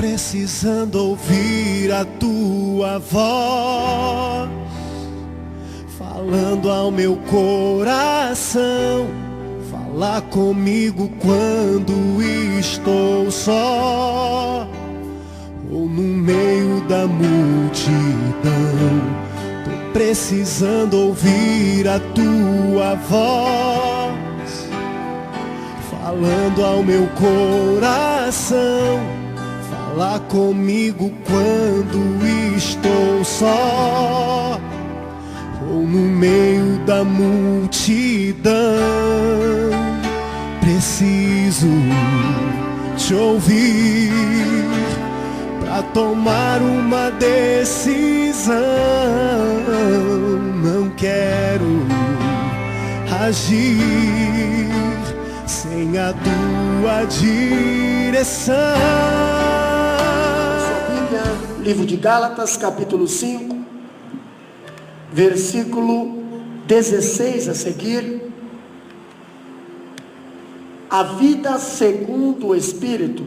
precisando ouvir a tua voz, falando ao meu coração. Fala comigo quando estou só, ou no meio da multidão. Tô precisando ouvir a tua voz, falando ao meu coração. Fala comigo quando estou só, ou no meio da multidão. Preciso te ouvir pra tomar uma decisão. Não quero agir sem a tua direção. Livro de Gálatas, capítulo 5, versículo 16 a seguir. A vida segundo o Espírito.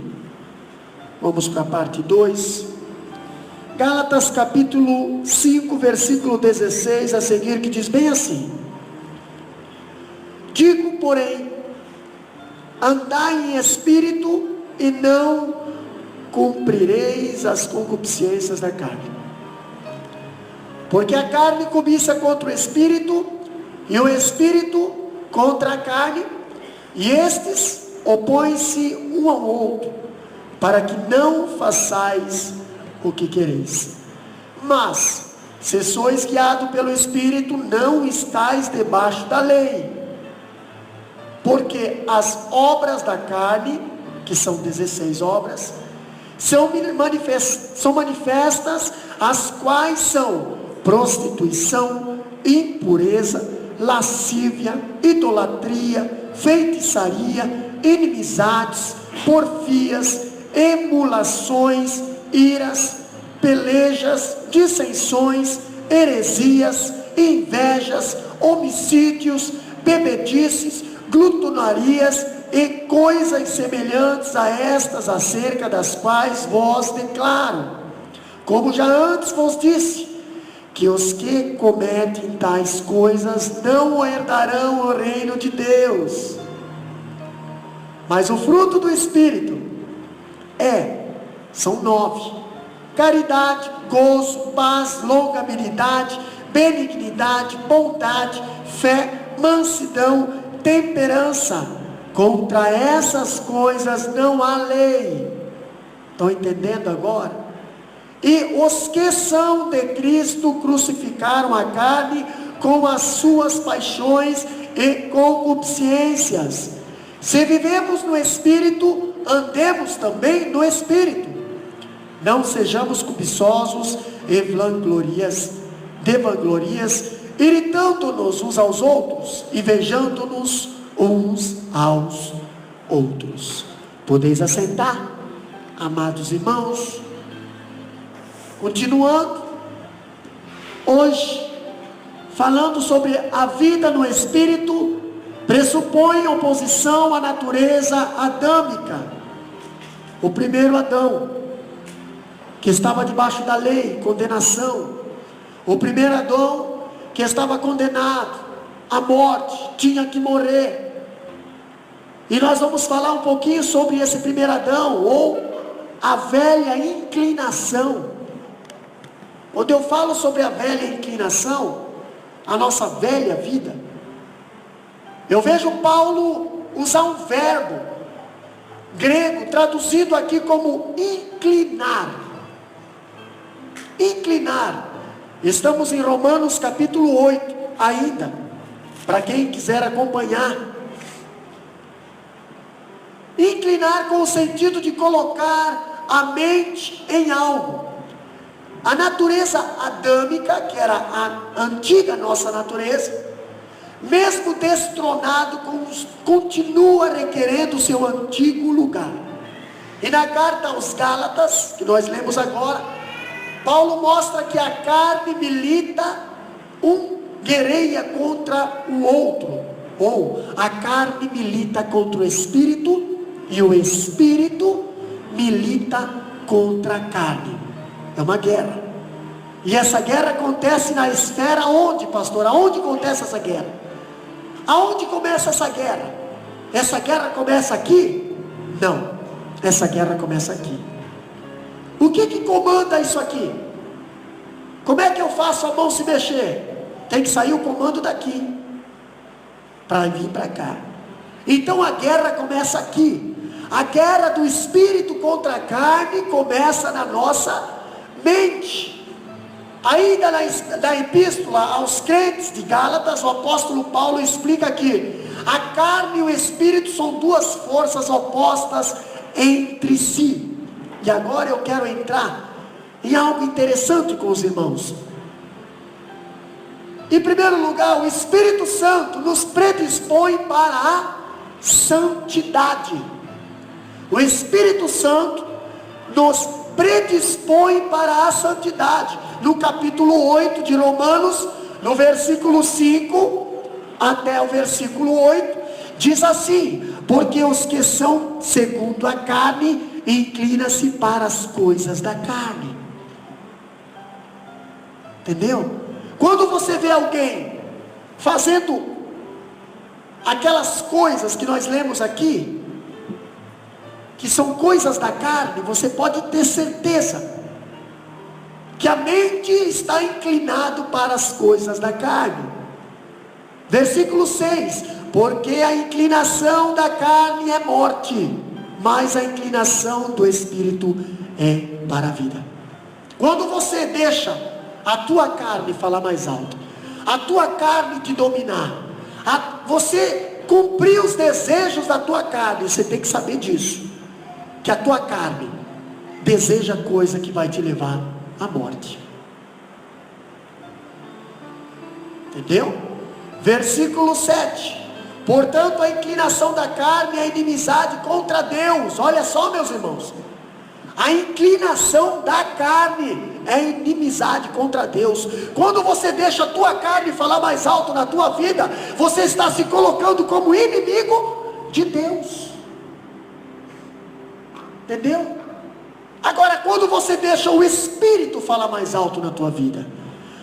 Vamos para a parte 2. Gálatas, capítulo 5, versículo 16 a seguir, que diz bem assim: digo, porém, andai em espírito e não cumprireis as concupiscências da carne. Porque a carne cobiça contra o espírito, e o espírito contra a carne, e estes opõem-se um ao outro, para que não façais o que quereis. Mas, se sois guiados pelo Espírito, não estáis debaixo da lei. Porque as obras da carne, que são 16 obras, são manifestas, as quais são prostituição, impureza, lascívia, idolatria, feitiçaria, inimizades, porfias, emulações, iras, pelejas, dissensões, heresias, invejas, homicídios, bebedices, glutonarias e coisas semelhantes a estas, acerca das quais vos declaro, como já antes vos disse, que os que cometem tais coisas não herdarão o reino de Deus. Mas o fruto do Espírito são 9: caridade, gozo, paz, longanimidade, benignidade, bondade, fé, mansidão, temperança. Contra essas coisas não há lei. Estão entendendo agora? E os que são de Cristo crucificaram a carne com as suas paixões e concupiscências. Se vivemos no Espírito, andemos também no Espírito. Não sejamos cobiçosos e de vanglorias, irritando-nos uns aos outros, invejando-nos uns aos outros. Podeis assentar, amados irmãos. Continuando, hoje, falando sobre a vida no Espírito, pressupõe oposição à natureza adâmica. O primeiro Adão, que estava debaixo da lei, condenação. O primeiro Adão, que estava condenado à morte, tinha que morrer. E nós vamos falar um pouquinho sobre esse primeiro Adão, ou a velha inclinação. Quando eu falo sobre a velha inclinação, a nossa velha vida, eu vejo Paulo usar um verbo grego, traduzido aqui como inclinar. Inclinar. Estamos em Romanos capítulo 8 ainda, para quem quiser acompanhar. Inclinar com o sentido de colocar a mente em algo. A natureza adâmica, que era a antiga nossa natureza, mesmo destronado, continua requerendo o seu antigo lugar. E na carta aos Gálatas, que nós lemos agora, Paulo mostra que a carne milita, guerreia contra o outro, ou a carne milita contra o Espírito, e o Espírito milita contra a carne. É uma guerra. E essa guerra acontece na esfera onde, pastor? Aonde acontece essa guerra? Aonde começa essa guerra? Essa guerra começa aqui? Não. Essa guerra começa aqui. O que comanda isso aqui? Como é que eu faço a mão se mexer? Tem que sair o comando daqui para vir para cá. Então a guerra começa aqui. A guerra do espírito contra a carne começa na nossa mente. Ainda na epístola aos crentes de Gálatas, o apóstolo Paulo explica que a carne e o espírito são duas forças opostas entre si. E agora eu quero entrar em algo interessante com os irmãos. Em primeiro lugar, o Espírito Santo nos predispõe para a santidade. O Espírito Santo nos predispõe para a santidade. No capítulo 8 de Romanos, no versículo 5 até o versículo 8, diz assim: porque os que são segundo a carne inclinam-se para as coisas da carne. Entendeu? Quando você vê alguém fazendo aquelas coisas que nós lemos aqui, que são coisas da carne, você pode ter certeza que a mente está inclinado para as coisas da carne. Versículo 6: porque a inclinação da carne é morte, mas a inclinação do espírito é para a vida. Quando você deixa a tua carne falar mais alto, a tua carne te dominar, você cumprir os desejos da tua carne, você tem que saber disso, que a tua carne deseja coisa que vai te levar à morte. Entendeu? Versículo 7: portanto a inclinação da carne é inimizade contra Deus. Olha só, meus irmãos, a inclinação da carne é inimizade contra Deus. Quando você deixa a tua carne falar mais alto na tua vida, você está se colocando como inimigo de Deus. Entendeu? Agora, quando você deixa o Espírito falar mais alto na tua vida,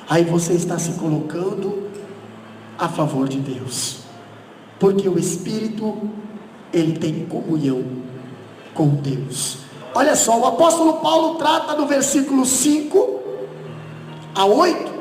aí você está se colocando a favor de Deus, porque o Espírito, ele tem comunhão com Deus. Olha só, o apóstolo Paulo trata no versículo 5 a 8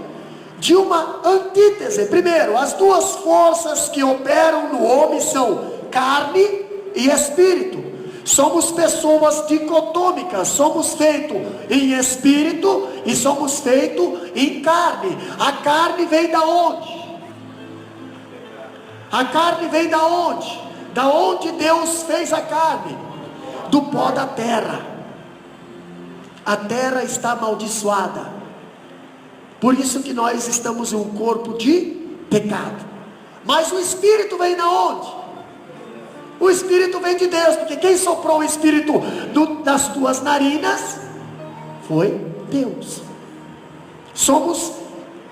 de uma antítese. Primeiro, as duas forças que operam no homem são carne e espírito. Somos pessoas dicotômicas, somos feitos em espírito e somos feitos em carne. A carne vem da onde? A carne vem da onde? Da onde Deus fez a carne? Do pó da terra. A terra está amaldiçoada. Por isso que nós estamos em um corpo de pecado. Mas o Espírito vem da onde? O Espírito vem de Deus, porque quem soprou o Espírito das tuas narinas foi Deus. Somos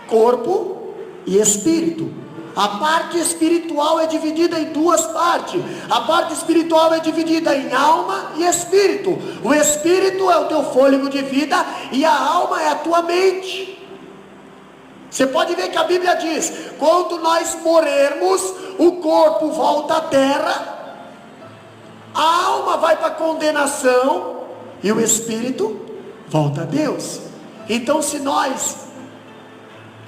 corpo e espírito. A parte espiritual é dividida em duas partes. A parte espiritual é dividida em alma e espírito. O espírito é o teu fôlego de vida e a alma é a tua mente. Você pode ver que a Bíblia diz: quando nós morrermos, o corpo volta à terra, a alma vai para a condenação e o espírito volta a Deus. Então, se nós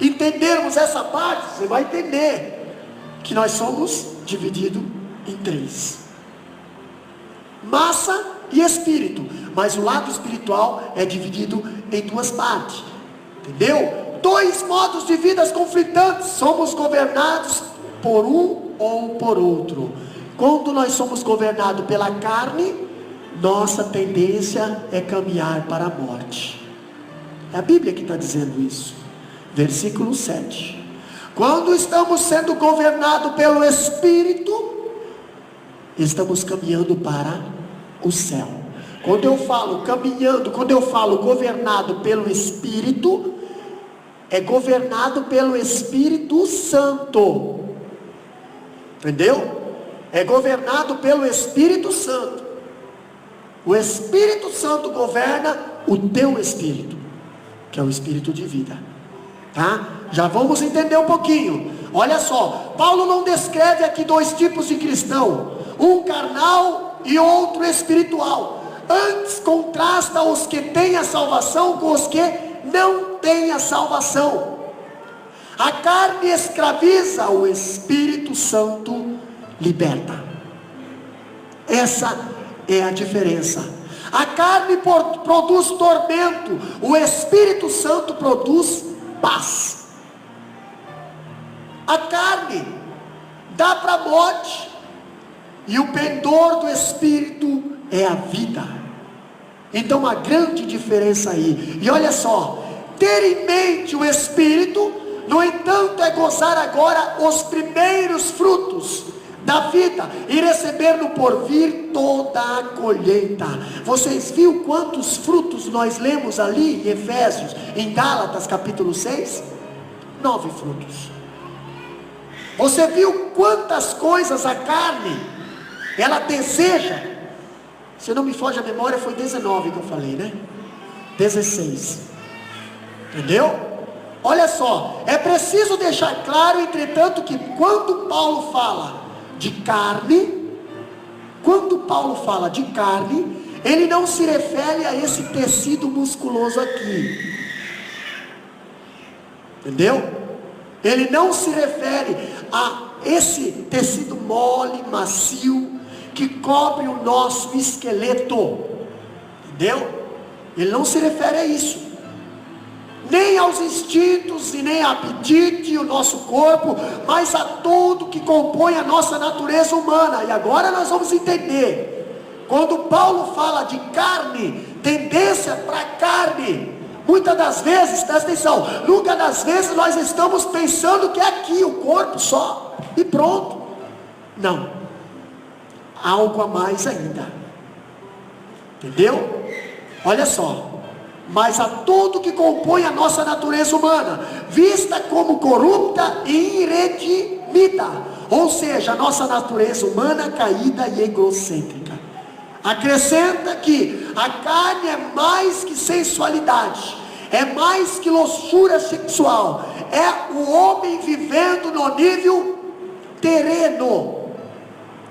entendermos essa parte, você vai entender que nós somos divididos em três: massa e espírito. Mas o lado espiritual é dividido em duas partes. Entendeu? Dois modos de vida conflitantes. Somos governados por um ou por outro. Quando nós somos governados pela carne, nossa tendência é caminhar para a morte. É a Bíblia que está dizendo isso. Versículo 7: quando estamos sendo governados pelo Espírito, estamos caminhando para o céu. Quando eu falo caminhando, quando eu falo governado pelo Espírito, é governado pelo Espírito Santo. Entendeu? É governado pelo Espírito Santo. O Espírito Santo governa o teu espírito, que é o espírito de vida, tá? Já vamos entender um pouquinho. Olha só, Paulo não descreve aqui dois tipos de cristão, um carnal e outro espiritual. Antes contrasta os que têm a salvação com os que não têm a salvação. A carne escraviza, o Espírito Santo liberta. Essa é a diferença. A carne produz tormento, o Espírito Santo produz paz. A carne dá para a morte, e o pendor do Espírito é a vida. Então uma grande diferença aí. E olha só, ter em mente o Espírito, no entanto, é gozar agora os primeiros frutos da vida e receber no porvir toda a colheita. Vocês viram quantos frutos nós lemos ali em Efésios, em Gálatas capítulo 6? 9 frutos. Você viu quantas coisas a carne ela deseja? Se não me foge a memória, foi 19 que eu falei, né? 16. Entendeu? Olha só, é preciso deixar claro, entretanto, que quando Paulo fala de carne, ele não se refere a esse tecido musculoso aqui. Entendeu? Ele não se refere a esse tecido mole, macio, que cobre o nosso esqueleto. Entendeu? Ele não se refere a isso. Nem aos instintos e nem a apetite, o nosso corpo, mas a tudo que compõe a nossa natureza humana. E agora nós vamos entender. Quando Paulo fala de carne, tendência para carne, muitas das vezes, presta atenção, muitas das vezes nós estamos pensando que é aqui o corpo só, e pronto. Não, algo a mais ainda. Entendeu? Olha só. Mas a tudo que compõe a nossa natureza humana, vista como corrupta e irredimida, ou seja, a nossa natureza humana caída e egocêntrica. Acrescenta que a carne é mais que sensualidade, é mais que loucura sexual, é o homem vivendo no nível terreno.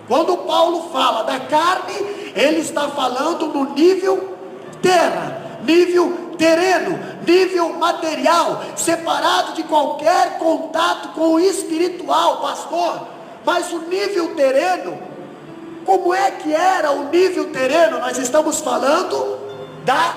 Quando Paulo fala da carne, ele está falando no nível terra, nível terreno, nível material, separado de qualquer contato com o espiritual, pastor. Mas o nível terreno, como é que era o nível terreno? Nós estamos falando da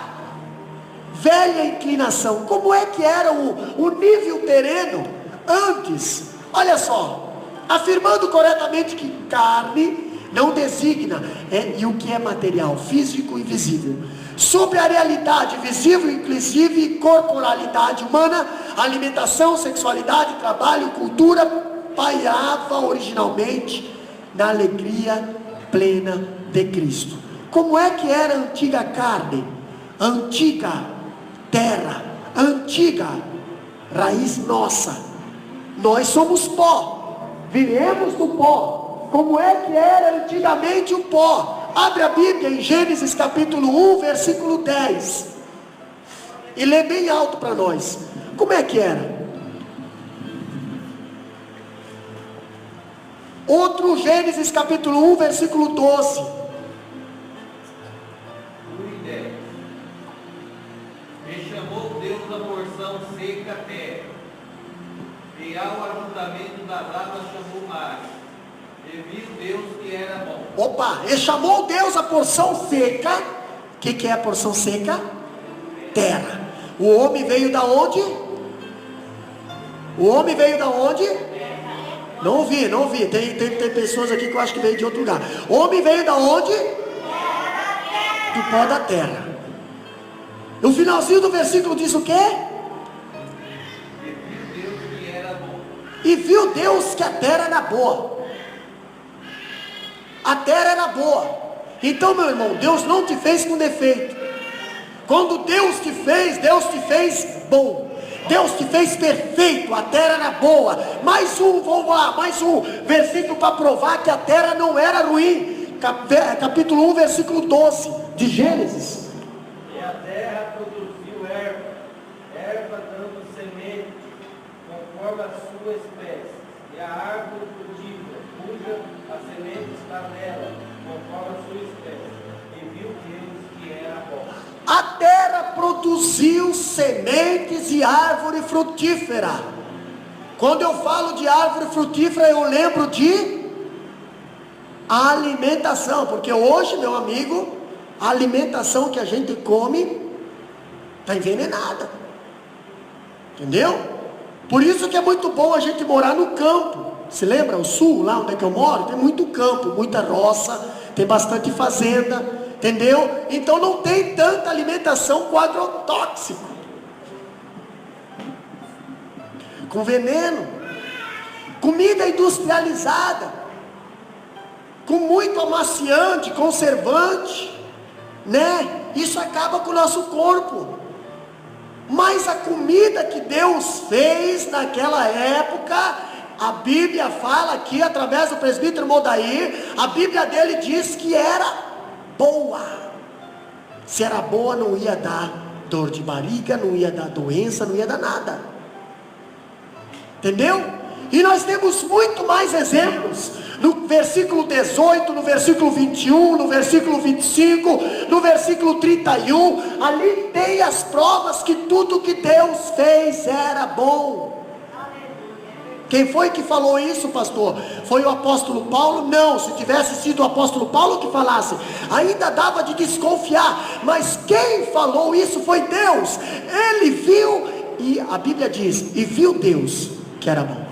velha inclinação. Como é que era o nível terreno antes? Olha só, afirmando corretamente que carne não designa e o que é material, físico e visível. Sobre a realidade visível, inclusive corporalidade humana, alimentação, sexualidade, trabalho, cultura, pairava originalmente na alegria plena de Cristo. Como é que era a antiga carne, a antiga terra, a antiga raiz nossa? Nós somos pó, viemos do pó. Como é que era antigamente o pó? Abre a Bíblia em Gênesis capítulo 1, versículo 10. E lê bem alto para nós. Como é que era? Outro Gênesis capítulo 1, versículo 12. E chamou Deus a porção seca terra, e ao ajuntamento das águas chamou mar. E viu Deus que era bom. Opa, e chamou Deus a porção seca. O que é a porção seca? Terra. O homem veio da onde? O homem veio da onde? Não ouvi. Tem pessoas aqui que eu acho que veio de outro lugar. O homem veio da onde? Do pó da terra. O finalzinho do versículo diz o quê? E viu Deus que era bom. E viu Deus que a terra era boa. A terra era boa. Então, meu irmão, Deus não te fez com defeito. Quando Deus te fez bom. Deus te fez perfeito, a terra era boa. Mais um versículo para provar que a terra não era ruim. Capítulo 1, versículo 12. de Gênesis. E a terra produziu erva dando semente, conforme a sua espécie, e a árvore frutífera, cuja a semente está nela, conforme a sua espécie. E viu Deus que era bom. A terra produziu sementes e árvore frutífera. Quando eu falo de árvore frutífera, eu lembro de alimentação, porque hoje, meu amigo, a alimentação que a gente come está envenenada, entendeu? Por isso que é muito bom a gente morar no campo. Se lembra, o sul, lá onde é que eu moro, tem muito campo, muita roça, tem bastante fazenda, entendeu? Então não tem tanta alimentação com agrotóxico, com veneno, comida industrializada, com muito amaciante, conservante, né? Isso acaba com o nosso corpo. Mas a comida que Deus fez naquela época, a Bíblia fala aqui, através do presbítero Modair, a Bíblia dele diz que era boa. Se era boa, não ia dar dor de barriga, não ia dar doença, não ia dar nada, entendeu? E nós temos muito mais exemplos. No versículo 18, no versículo 21, no versículo 25, no versículo 31, ali tem as provas que tudo que Deus fez era bom. Quem foi que falou isso, pastor? Foi o apóstolo Paulo? Não, se tivesse sido o apóstolo Paulo que falasse, ainda dava de desconfiar, mas quem falou isso foi Deus. Ele viu, e a Bíblia diz, e viu Deus que era bom.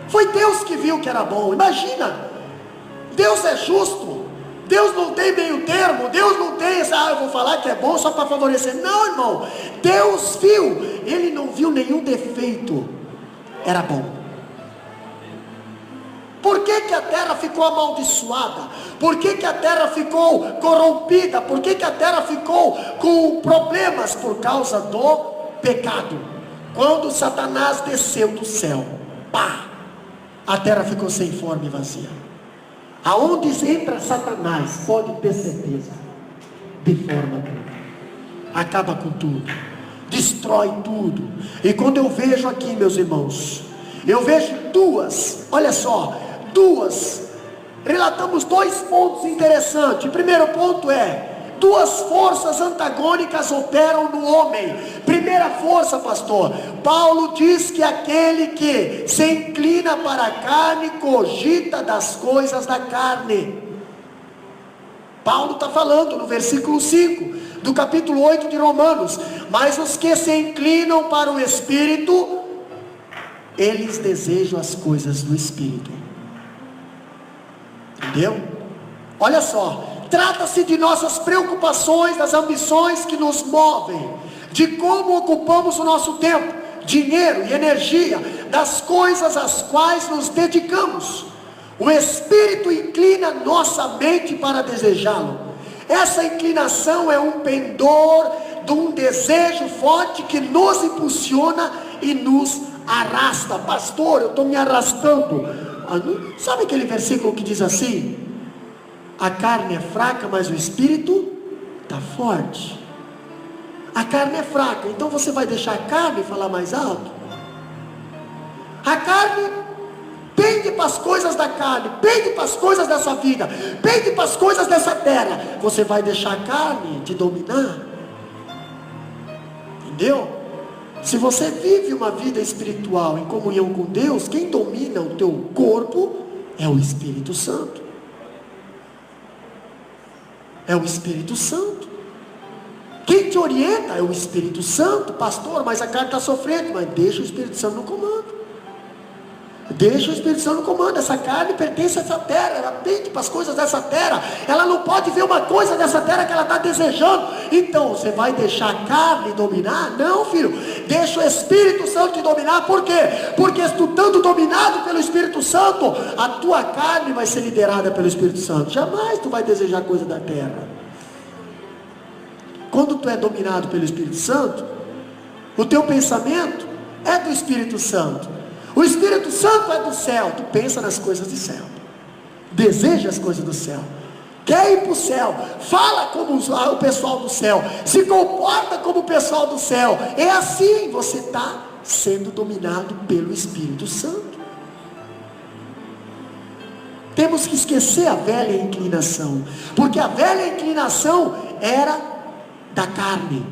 Foi Deus que viu que era bom. Imagina, Deus é justo, Deus não tem meio termo, Deus não tem essa, eu vou falar que é bom só para favorecer. Não, irmão, Deus viu, Ele não viu nenhum defeito, era bom. Por que que a terra ficou amaldiçoada? Por que que a terra ficou corrompida? Por que que a terra ficou com problemas? Por causa do pecado. Quando Satanás desceu do céu, pá, a terra ficou sem forma e vazia. Aonde entra Satanás, pode ter certeza, de forma nenhuma, acaba com tudo, destrói tudo. E quando eu vejo aqui, meus irmãos, eu vejo olha só, relatamos dois pontos interessantes. O primeiro ponto é, duas forças antagônicas operam no homem. Primeira força, pastor, Paulo diz que aquele que se inclina para a carne, cogita das coisas da carne. Paulo está falando no versículo 5, do capítulo 8 de Romanos, mas os que se inclinam para o Espírito, eles desejam as coisas do Espírito. Entendeu? Olha só, trata-se de nossas preocupações, das ambições que nos movem, de como ocupamos o nosso tempo, dinheiro e energia, das coisas às quais nos dedicamos. O Espírito inclina nossa mente para desejá-lo. Essa inclinação é um pendor de um desejo forte que nos impulsiona e nos arrasta. Pastor, eu estou me arrastando. Sabe aquele versículo que diz assim? A carne é fraca, mas o Espírito está forte. A carne é fraca, então você vai deixar a carne falar mais alto? A carne pende para as coisas da carne, pende para as coisas dessa vida, pende para as coisas dessa terra. Você vai deixar a carne te dominar? Entendeu? Se você vive uma vida espiritual em comunhão com Deus, quem domina o teu corpo é o Espírito Santo. É o Espírito Santo. Quem te orienta é o Espírito Santo. Pastor, mas a carne está sofrendo. Mas deixa o Espírito Santo no comando. Deixa o Espírito Santo no comando. Essa carne pertence a essa terra, ela pende para as coisas dessa terra, ela não pode ver uma coisa dessa terra que ela está desejando. Então você vai deixar a carne dominar? Não, filho, deixa o Espírito Santo te dominar. Por quê? Porque tu estando dominado pelo Espírito Santo, a tua carne vai ser liderada pelo Espírito Santo. Jamais tu vai desejar coisa da terra. Quando tu é dominado pelo Espírito Santo, o teu pensamento é do Espírito Santo. O Espírito Santo é do céu. Tu pensa nas coisas do céu, deseja as coisas do céu. quer ir para o céu, fala como o pessoal do céu, se comporta como o pessoal do céu. É assim, você está sendo dominado pelo Espírito Santo. Temos que esquecer a velha inclinação, porque a velha inclinação era da carne,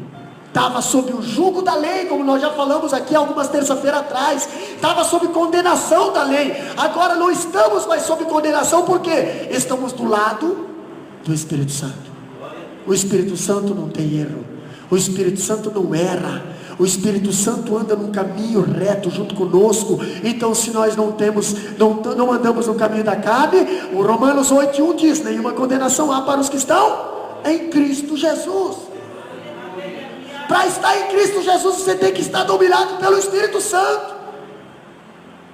estava sob o jugo da lei, como nós já falamos aqui algumas terça-feiras atrás, estava sob condenação da lei. Agora não estamos mais sob condenação, porque estamos do lado do Espírito Santo. O Espírito Santo não tem erro, o Espírito Santo não erra, o Espírito Santo anda num caminho reto junto conosco. Então, se nós não andamos no caminho da carne, o Romanos 8:1 diz: nenhuma condenação há para os que estão em Cristo Jesus. Para estar em Cristo Jesus, você tem que estar dominado pelo Espírito Santo,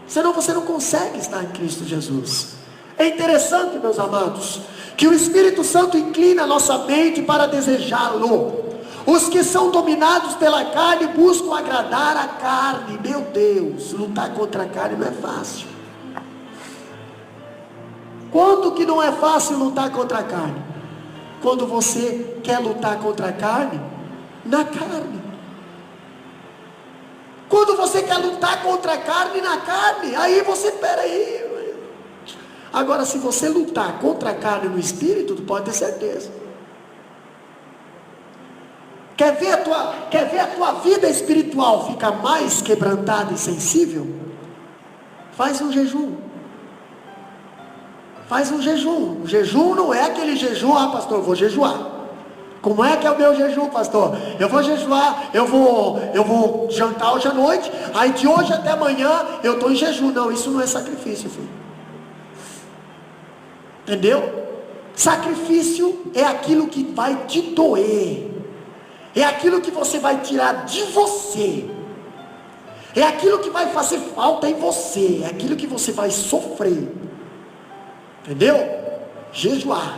senão você não consegue estar em Cristo Jesus. É interessante, meus amados, que o Espírito Santo inclina a nossa mente para desejá-lo. Os que são dominados pela carne buscam agradar a carne. Meu Deus, lutar contra a carne não é fácil. Quando que não é fácil lutar contra a carne? Quando você quer lutar contra a carne na carne. Quando você quer lutar contra a carne na carne, aí você, peraí. Agora, se você lutar contra a carne no Espírito, tu pode ter certeza. Quer ver a tua vida espiritual ficar mais quebrantada e sensível? Faz um jejum. Faz um jejum. O jejum não é aquele jejum, pastor, eu vou jejuar. Como é que é o meu jejum, pastor? Eu vou jejuar, eu vou jantar hoje à noite, aí de hoje até amanhã eu estou em jejum. Não, isso não é sacrifício, filho. Entendeu? Sacrifício é aquilo que vai te doer, é aquilo que você vai tirar de você, é aquilo que vai fazer falta em você, é aquilo que você vai sofrer. Entendeu? Jejuar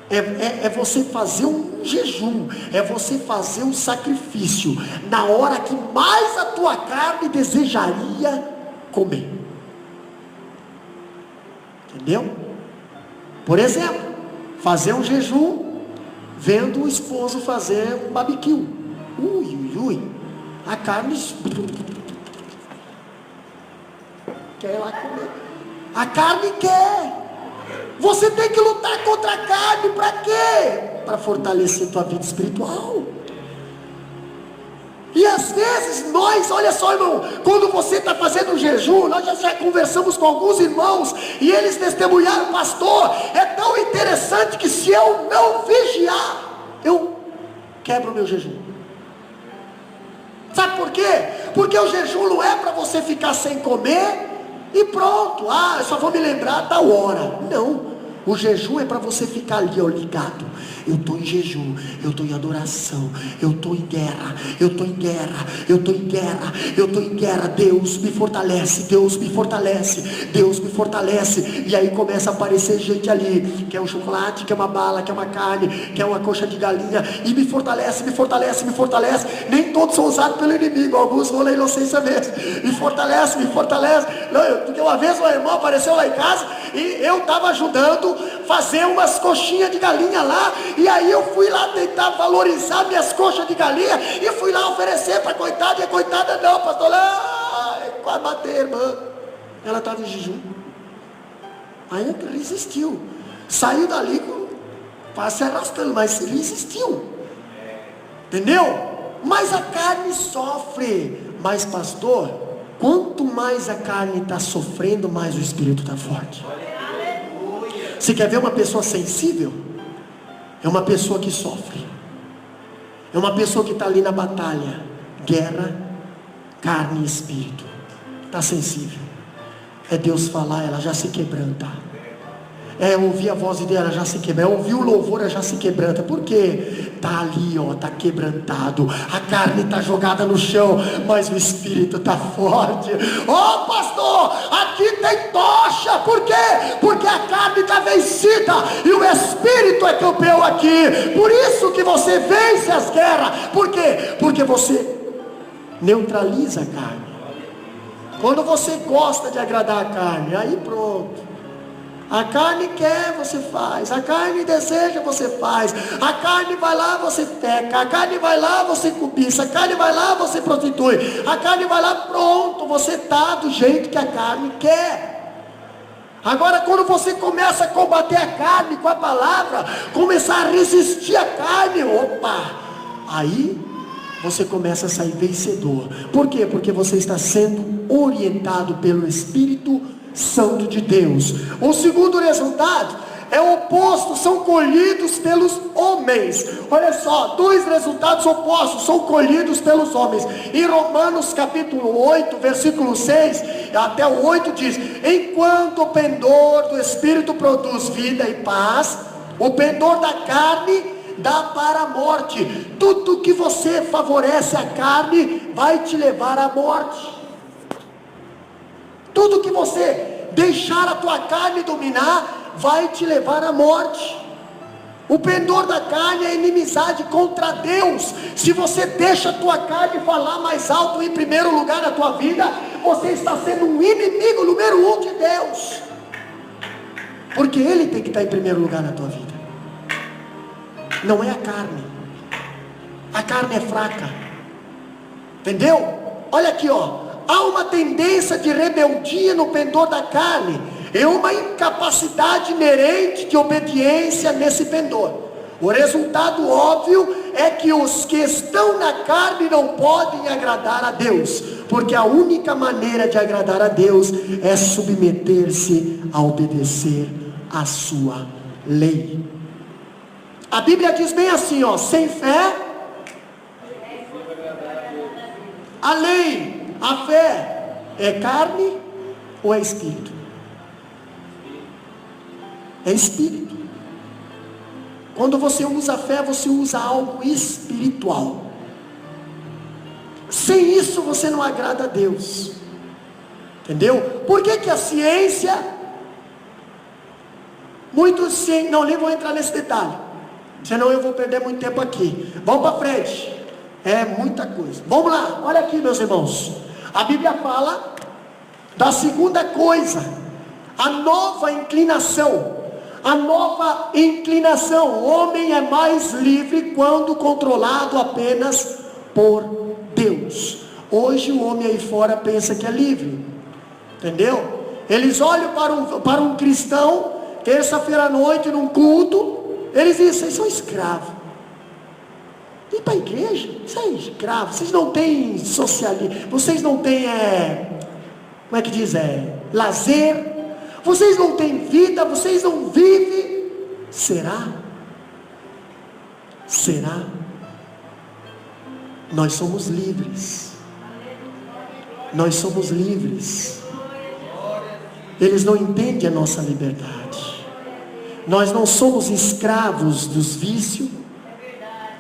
é você fazer um jejum, é você fazer um sacrifício na hora que mais a tua carne desejaria comer. Entendeu? Por exemplo, fazer um jejum vendo o esposo fazer um barbecue. A carne quer ir lá comer. A carne quer. Você tem que lutar contra a carne. Para quê? Para fortalecer tua vida espiritual. E às vezes nós, olha só, irmão, quando você está fazendo um jejum, nós já conversamos com alguns irmãos e eles testemunharam: pastor, é tão interessante que se eu não vigiar, eu quebro o meu jejum. Sabe por quê? Porque o jejum não é para você ficar sem comer e pronto, eu só vou me lembrar a tal hora. Não, o jejum é para você ficar ali, ligado. Eu estou em jejum, eu estou em adoração, eu estou em guerra, eu estou em guerra, eu estou em guerra, eu estou em guerra. Deus me fortalece, Deus me fortalece, Deus me fortalece. E aí começa a aparecer gente ali, quer um chocolate, quer uma bala, quer uma carne, quer uma coxa de galinha, e me fortalece, me fortalece, me fortalece. Nem todos são usados pelo inimigo, alguns vão na inocência mesmo. Me fortalece, me fortalece. Não, porque uma vez uma irmã apareceu lá em casa e eu estava ajudando fazer umas coxinhas de galinha lá, e aí eu fui lá tentar valorizar minhas coxas de galinha e fui lá oferecer para a coitada, e a coitada não, pastor, quase bater, irmã. Ela estava em jejum. Aí ele resistiu, saiu dali quase se arrastando, mas ele insistiu. Entendeu? Mas a carne sofre. Mas pastor, quanto mais a carne está sofrendo, mais o espírito está forte. Você quer ver uma pessoa sensível? É uma pessoa que sofre, é uma pessoa que está ali na batalha, guerra, carne e espírito, está sensível. É Deus falar, ela já se quebranta. É ouvir a voz dela, ela já se quebranta. É ouvir o louvor, ela já se quebranta. Por quê? Está ali, está quebrantado. A carne está jogada no chão, mas o espírito está forte. Pastor, aqui tem tocha. Por quê? Porque a carne está vencida e o espírito é campeão aqui. Por isso que você vence as guerras. Por quê? Porque você neutraliza a carne. Quando você gosta de agradar a carne, aí pronto. A carne quer, você faz. A carne deseja, você faz. A carne vai lá, você peca. A carne vai lá, você cobiça. A carne vai lá, você prostitui. A carne vai lá, pronto, você está do jeito que a carne quer. Agora, quando você começa a combater a carne com a palavra, começar a resistir a carne, opa, aí você começa a sair vencedor. Por quê? Porque você está sendo orientado pelo Espírito Santo de Deus. O segundo resultado é o oposto, são colhidos pelos homens. Olha só, dois resultados opostos são colhidos pelos homens. Em Romanos capítulo 8, versículo 6 até o 8 diz: enquanto o pendor do Espírito produz vida e paz, o pendor da carne dá para a morte. Tudo que você favorece a carne vai te levar à morte. Tudo que você deixar a tua carne dominar vai te levar à morte. O pendor da carne é inimizade contra Deus. Se você deixa a tua carne falar mais alto em primeiro lugar na tua vida, você está sendo um inimigo número 1 de Deus, porque Ele tem que estar em primeiro lugar na tua vida, não é a carne. A carne é fraca, entendeu? Olha aqui, ó. Há uma tendência de rebeldia no pendor da carne, é uma incapacidade inerente de obediência nesse pendor. O resultado óbvio é que os que estão na carne não podem agradar a Deus, porque a única maneira de agradar a Deus é submeter-se a obedecer a sua lei. A Bíblia diz bem assim, ó: sem fé, a lei, a fé é carne ou é espírito? É espírito. Quando você usa a fé, você usa algo espiritual. Sem isso você não agrada a Deus, entendeu? Por que a ciência, muitos não nem vou entrar nesse detalhe, senão eu vou perder muito tempo aqui. Vamos para frente, é muita coisa. Vamos lá, olha aqui, meus irmãos. A Bíblia fala da segunda coisa, a nova inclinação. A nova inclinação. O homem é mais livre quando controlado apenas por Deus. Hoje o homem aí fora pensa que é livre, entendeu? Eles olham para um cristão, terça-feira à noite num culto, eles dizem: vocês são escravos. Ir para a igreja? Isso é escravo. Vocês não têm socialismo, vocês não têm como é que diz? Lazer. Vocês não têm vida, vocês não vivem. Será? Será? Nós somos livres. Nós somos livres. Eles não entendem a nossa liberdade. Nós não somos escravos dos vícios.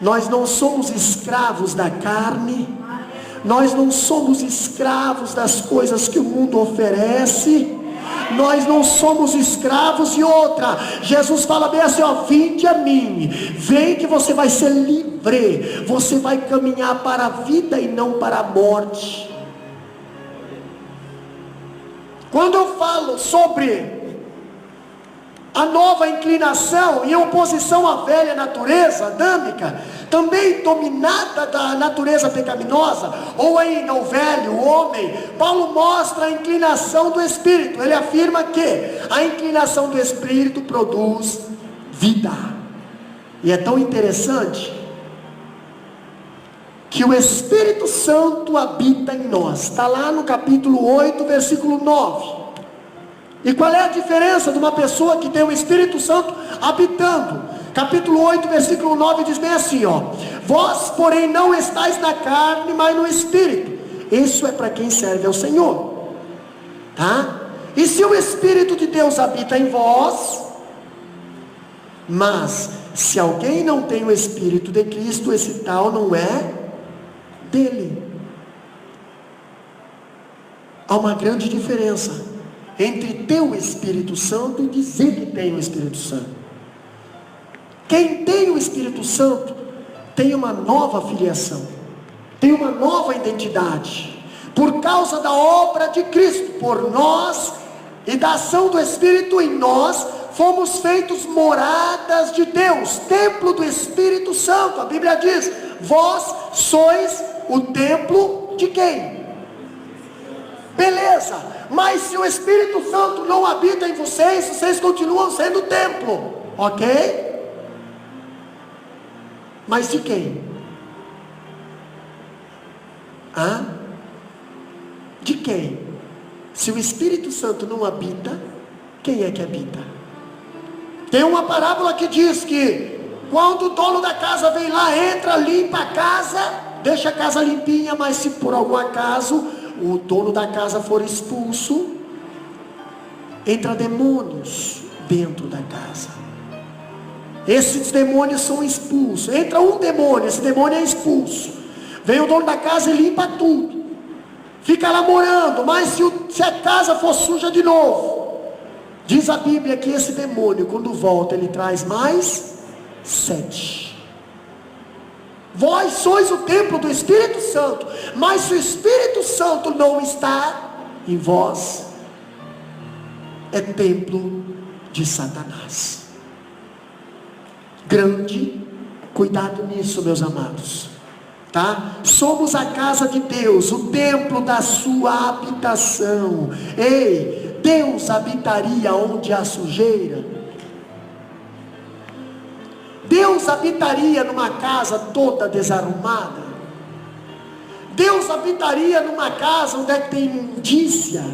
Nós não somos escravos da carne. Nós não somos escravos das coisas que o mundo oferece. Nós não somos escravos. E outra, Jesus fala bem assim, ó: vinde a mim, vem que você vai ser livre, você vai caminhar para a vida e não para a morte. Quando eu falo sobre a nova inclinação em oposição à velha natureza adâmica, também dominada da natureza pecaminosa, ou ainda o velho homem, Paulo mostra a inclinação do Espírito. Ele afirma que a inclinação do Espírito produz vida. E é tão interessante que o Espírito Santo habita em nós. Está lá no capítulo 8, versículo 9. E qual é a diferença de uma pessoa que tem o Espírito Santo habitando? Capítulo 8, versículo 9 diz bem assim, ó: vós porém não estáis na carne, mas no Espírito. Isso é para quem serve ao Senhor, tá? E se o Espírito de Deus habita em vós, mas se alguém não tem o Espírito de Cristo, esse tal não é dele. Há uma grande diferença entre ter o Espírito Santo e dizer que tem o Espírito Santo. Quem tem o Espírito Santo tem uma nova filiação, tem uma nova identidade, por causa da obra de Cristo, por nós e da ação do Espírito em nós, fomos feitos moradas de Deus, templo do Espírito Santo. A Bíblia diz: vós sois o templo de quem? Beleza, mas se o Espírito Santo não habita em vocês, vocês continuam sendo templo, ok? Mas de quem? De quem? Se o Espírito Santo não habita, quem é que habita? Tem uma parábola que diz que quando o dono da casa vem lá, entra, limpa a casa, deixa a casa limpinha, mas se por algum acaso o dono da casa for expulso, entra demônios dentro da casa. Esses demônios são expulsos. Entra um demônio, esse demônio é expulso. Vem o dono da casa e limpa tudo, fica lá morando. Mas se a casa for suja de novo, diz a Bíblia que esse demônio, quando volta, ele traz mais 7. Vós sois o templo do Espírito Santo, mas se o Espírito Santo não está em vós, é templo de Satanás. Grande cuidado nisso, meus amados, tá? Somos a casa de Deus, o templo da sua habitação. Ei, Deus habitaria onde há sujeira? Deus habitaria numa casa toda desarrumada? Deus habitaria numa casa onde é que tem imundícia,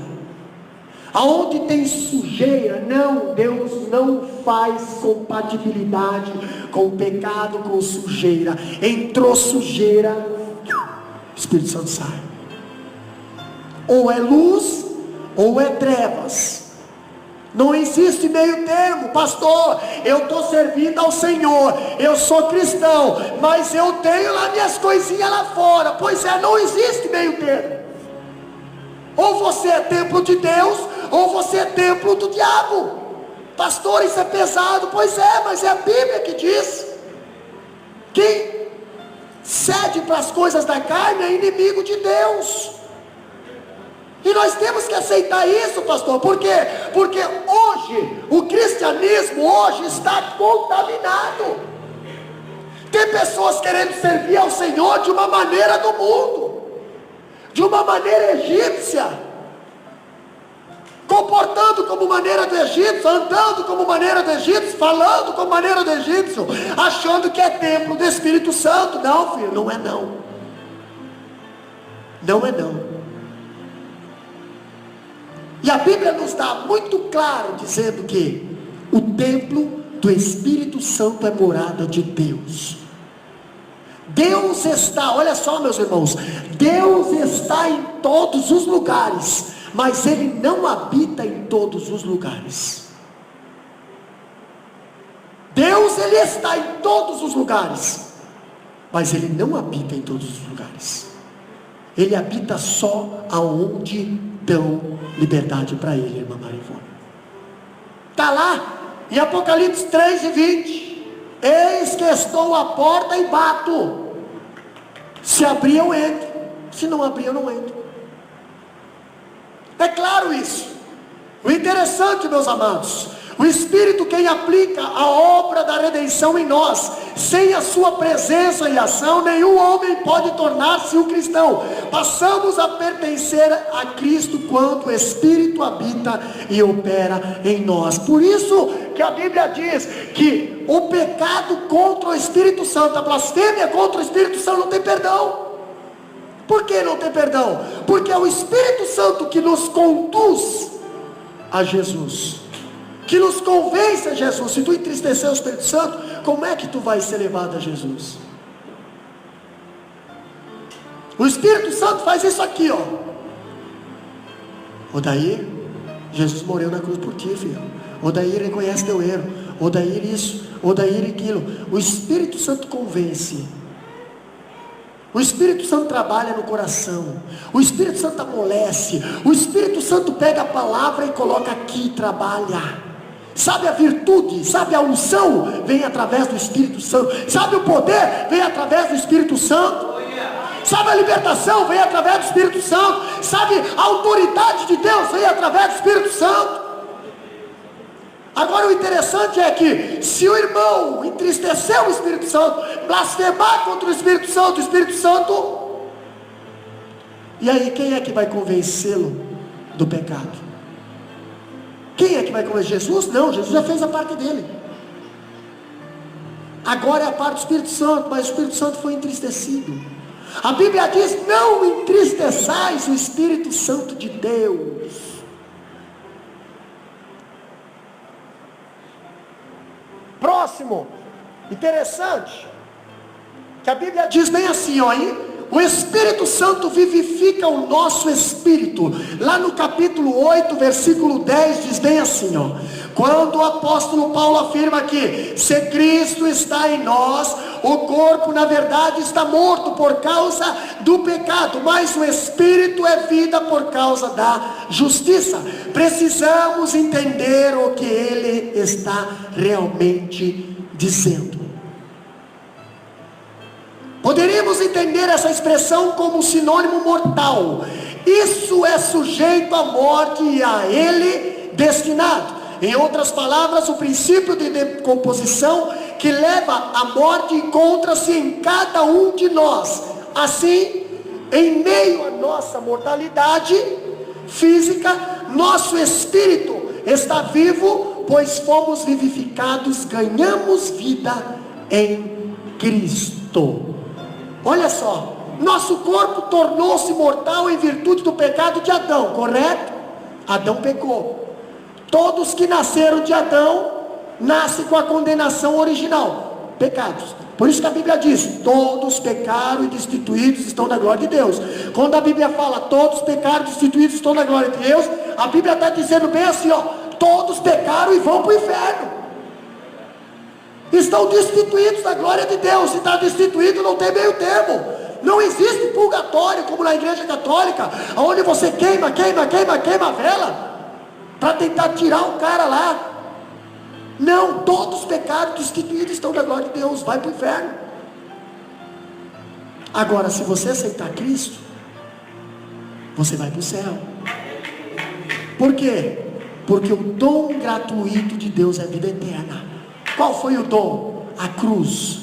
aonde tem sujeira? Não, Deus não faz compatibilidade com o pecado, com sujeira. Entrou sujeira, o Espírito Santo sai. Ou é luz, ou é trevas. Não existe meio termo. Pastor, eu estou servindo ao Senhor, eu sou cristão, mas eu tenho lá minhas coisinhas lá fora. Pois é, não existe meio termo. Ou você é templo de Deus, ou você é templo do diabo. Pastor, isso é pesado. Pois é, mas é a Bíblia que diz: quem cede para as coisas da carne é inimigo de Deus. E nós temos que aceitar isso, pastor. Por quê? Porque hoje, o cristianismo hoje está contaminado. Tem pessoas querendo servir ao Senhor de uma maneira do mundo, de uma maneira egípcia, comportando como maneira do egípcio, andando como maneira do egípcio, falando como maneira do egípcio, achando que é templo do Espírito Santo. Não, filho, não é não. Não é não. E a Bíblia nos dá muito claro, dizendo que o templo do Espírito Santo é morada de Deus. Deus está, olha só, meus irmãos, Deus está em todos os lugares, mas Ele não habita em todos os lugares. Deus, Ele está em todos os lugares, mas Ele não habita em todos os lugares. Ele habita só aonde dão liberdade para Ele, irmã Marivona. Está lá em Apocalipse 3:20: eis que estou à porta e bato. Se abrir eu entro, se não abrir eu não entro. É claro isso. O interessante, meus amados, o Espírito quem aplica a obra da redenção em nós. Sem a sua presença e ação, nenhum homem pode tornar-se um cristão. Passamos a pertencer a Cristo quando o Espírito habita e opera em nós. Por isso que a Bíblia diz que o pecado contra o Espírito Santo, a blasfêmia contra o Espírito Santo não tem perdão. Por que não tem perdão? Porque é o Espírito Santo que nos conduz a Jesus, que nos convence a Jesus. Se tu entristecer o Espírito Santo, como é que tu vai ser levado a Jesus? O Espírito Santo faz isso aqui, ó. Odair, Jesus morreu na cruz por ti, filho. Odair, reconhece teu erro. Odair isso, Odair aquilo. O Espírito Santo convence. O Espírito Santo trabalha no coração. O Espírito Santo amolece. O Espírito Santo pega a palavra e coloca aqui, trabalha. Sabe a virtude, sabe a unção, vem através do Espírito Santo. Sabe o poder, vem através do Espírito Santo. Sabe a libertação, vem através do Espírito Santo. Sabe a autoridade de Deus, vem através do Espírito Santo. Agora o interessante é que, se o irmão entristecer o Espírito Santo, blasfemar contra o Espírito Santo, e aí quem é que vai convencê-lo do pecado? Quem é que vai convencer? Jesus? Não, Jesus já fez a parte dele. Agora é a parte do Espírito Santo, mas o Espírito Santo foi entristecido. A Bíblia diz: não entristeçais o Espírito Santo de Deus. Próximo, interessante, que a Bíblia diz bem assim, ó, o Espírito Santo vivifica o nosso espírito. Lá no capítulo 8, versículo 10, diz bem assim, ó: quando o apóstolo Paulo afirma que se Cristo está em nós, o corpo na verdade está morto por causa do pecado, mas o espírito é vida por causa da justiça. Precisamos entender o que ele está realmente dizendo. Poderíamos entender essa expressão como sinônimo mortal. Isso é sujeito à morte e a ele destinado. Em outras palavras, o princípio de decomposição que leva à morte encontra-se em cada um de nós. Assim, em meio à nossa mortalidade física, nosso espírito está vivo, pois fomos vivificados, ganhamos vida em Cristo. Olha só, nosso corpo tornou-se mortal em virtude do pecado de Adão, correto? Adão pecou. Todos que nasceram de Adão nascem com a condenação original, pecados. Por isso que a Bíblia diz: todos pecaram e destituídos estão da glória de Deus. Quando a Bíblia fala todos pecaram e destituídos estão da glória de Deus, a Bíblia está dizendo bem assim, ó: todos pecaram e vão para o inferno. Estão destituídos da glória de Deus. Se está destituído, não tem meio termo. Não existe purgatório como na igreja católica, onde você queima a vela para tentar tirar o cara lá. Não, todos pecaram, destituídos estão da glória de Deus, vai para o inferno. Agora, se você aceitar Cristo, você vai para o céu. Por quê? Porque o dom gratuito de Deus é a vida eterna. Qual foi o dom? A cruz,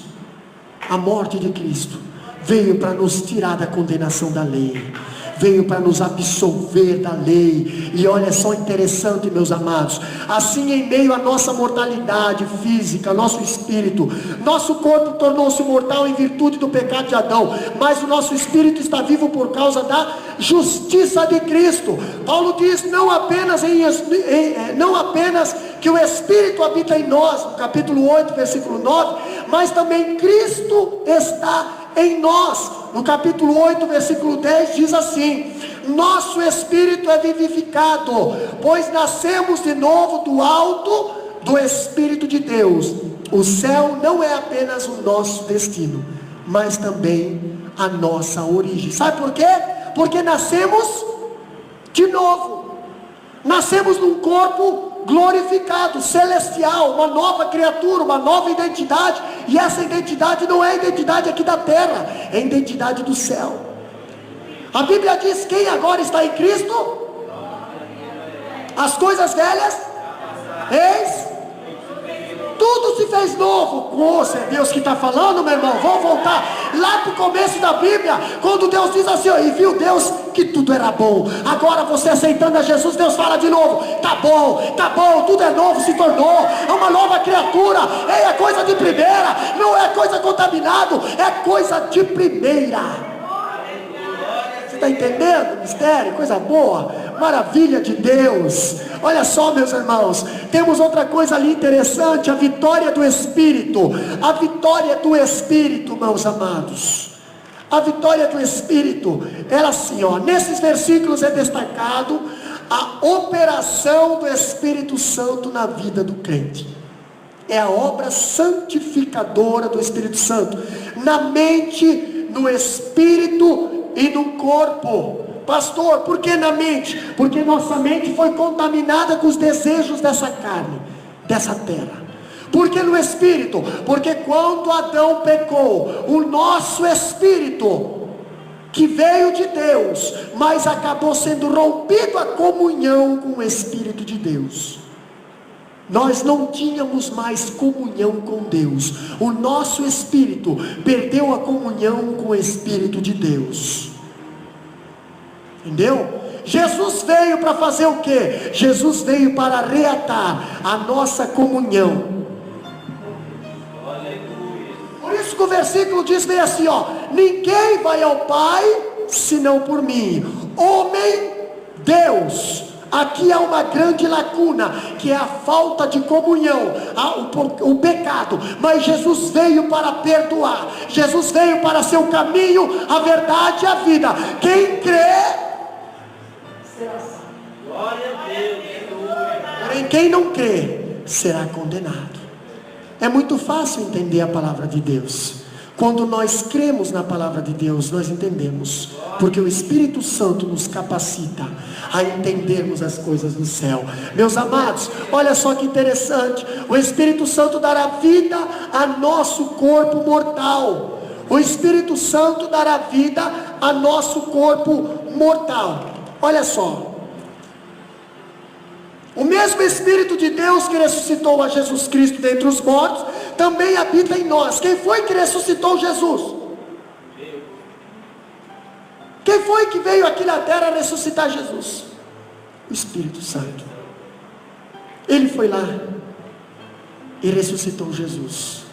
a morte de Cristo. Veio para nos tirar da condenação da lei, veio para nos absolver da lei. E olha só interessante, meus amados, assim, em meio à nossa mortalidade física, nosso espírito, nosso corpo tornou-se mortal em virtude do pecado de Adão, mas o nosso espírito está vivo por causa da justiça de Cristo. Paulo diz: não apenas que o Espírito habita em nós, no capítulo 8, versículo 9, mas também Cristo está em nós. No capítulo 8, versículo 10, diz assim: nosso espírito é vivificado, pois nascemos de novo do alto do Espírito de Deus. O céu não é apenas o nosso destino, mas também a nossa origem. Sabe por quê? Porque nascemos de novo, nascemos num corpo glorificado, celestial, uma nova criatura, uma nova identidade. E essa identidade não é a identidade aqui da terra, é a identidade do céu. A Bíblia diz: quem agora está em Cristo, as coisas velhas, eis, tudo se fez novo. Nossa, é Deus que está falando, meu irmão. Vamos voltar lá para o começo da Bíblia, quando Deus diz assim, ó: e viu Deus que tudo era bom. Agora você aceitando a Jesus, Deus fala de novo: tá bom, tudo é novo, se tornou, é uma nova criatura. É coisa de primeira, não é coisa contaminado, é coisa de primeira. Você está entendendo o mistério? Coisa boa, maravilha de Deus. Olha só, meus irmãos, temos outra coisa ali interessante: a vitória do Espírito. A vitória do Espírito, meus amados, a vitória do Espírito, ela assim, ó, nesses versículos é destacado a operação do Espírito Santo na vida do crente. É a obra santificadora do Espírito Santo na mente, no espírito e no corpo. Pastor, por que na mente? Porque nossa mente foi contaminada com os desejos dessa carne, dessa terra. Por que no espírito? Porque quando Adão pecou, o nosso espírito, que veio de Deus, mas acabou sendo rompido a comunhão com o Espírito de Deus, nós não tínhamos mais comunhão com Deus. O nosso espírito perdeu a comunhão com o Espírito de Deus. Entendeu? Jesus veio para fazer o quê? Jesus veio para reatar a nossa comunhão. Por isso que o versículo diz bem assim, ó: ninguém vai ao Pai senão por mim. Homem, Deus. Aqui há uma grande lacuna, que é a falta de comunhão, o pecado. Mas Jesus veio para perdoar. Jesus veio para ser o caminho, a verdade e a vida. Quem crê será salvo. Glória a Deus. Porém, quem não crê será condenado. É muito fácil entender a palavra de Deus. Quando nós cremos na palavra de Deus, nós entendemos, porque o Espírito Santo nos capacita a entendermos as coisas do céu. Meus amados, olha só que interessante, o Espírito Santo dará vida a nosso corpo mortal. O Espírito Santo dará vida a nosso corpo mortal. Olha só, o mesmo Espírito de Deus que ressuscitou a Jesus Cristo dentre os mortos, também habita em nós. Quem foi que ressuscitou Jesus? Quem foi que veio aqui na terra ressuscitar Jesus? O Espírito Santo. Ele foi lá e ressuscitou Jesus.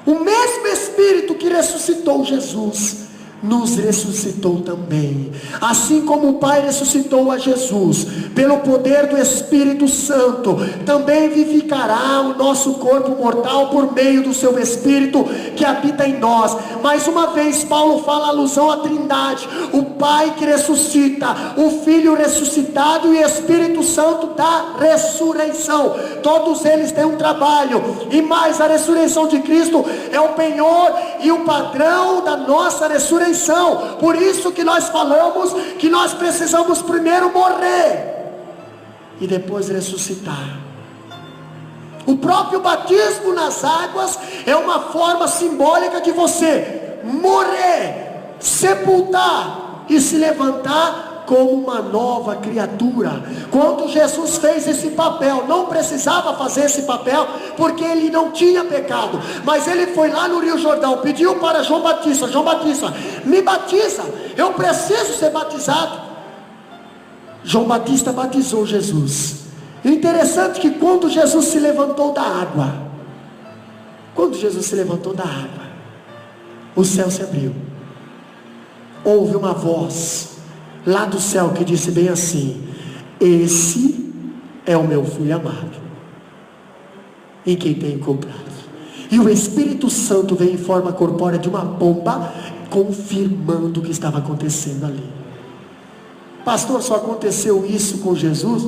O mesmo Espírito que ressuscitou Jesus nos ressuscitou também. Assim como o Pai ressuscitou a Jesus pelo poder do Espírito Santo, também vivificará o nosso corpo mortal por meio do seu Espírito que habita em nós. Mais uma vez Paulo fala alusão à Trindade: o Pai que ressuscita, o Filho ressuscitado e o Espírito Santo da ressurreição. Todos eles têm um trabalho, e mais, a ressurreição de Cristo é o penhor e o padrão da nossa ressurreição. Por isso que nós falamos que nós precisamos primeiro morrer e depois ressuscitar. O próprio batismo nas águas é uma forma simbólica de você morrer, sepultar e se levantar como uma nova criatura. Quando Jesus fez esse papel, não precisava fazer esse papel, porque ele não tinha pecado, mas ele foi lá no Rio Jordão, pediu para João Batista: João Batista, me batiza, eu preciso ser batizado. João Batista batizou Jesus. E interessante que quando Jesus se levantou da água, o céu se abriu. Houve uma voz lá do céu que disse bem assim: esse é o meu filho amado, em quem tenho comprado. E o Espírito Santo veio em forma corpórea de uma pomba, confirmando o que estava acontecendo ali. Pastor, só aconteceu isso com Jesus?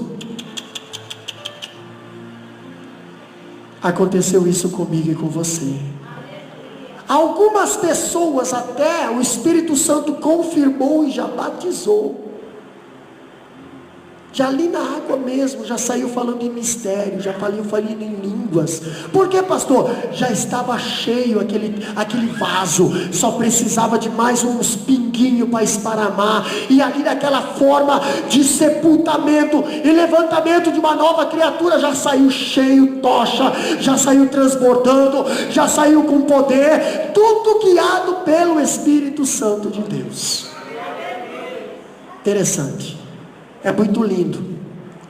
Aconteceu isso comigo e com você. Algumas pessoas até o Espírito Santo confirmou e já batizou. Já ali na água mesmo, já saiu falando em mistério, já falando em línguas. Por que, pastor? Já estava cheio aquele vaso, só precisava de mais uns pinguinhos para esparramar. E ali naquela forma de sepultamento e levantamento de uma nova criatura, já saiu cheio, tocha, já saiu transbordando, já saiu com poder, tudo guiado pelo Espírito Santo de Deus. Interessante. É muito lindo.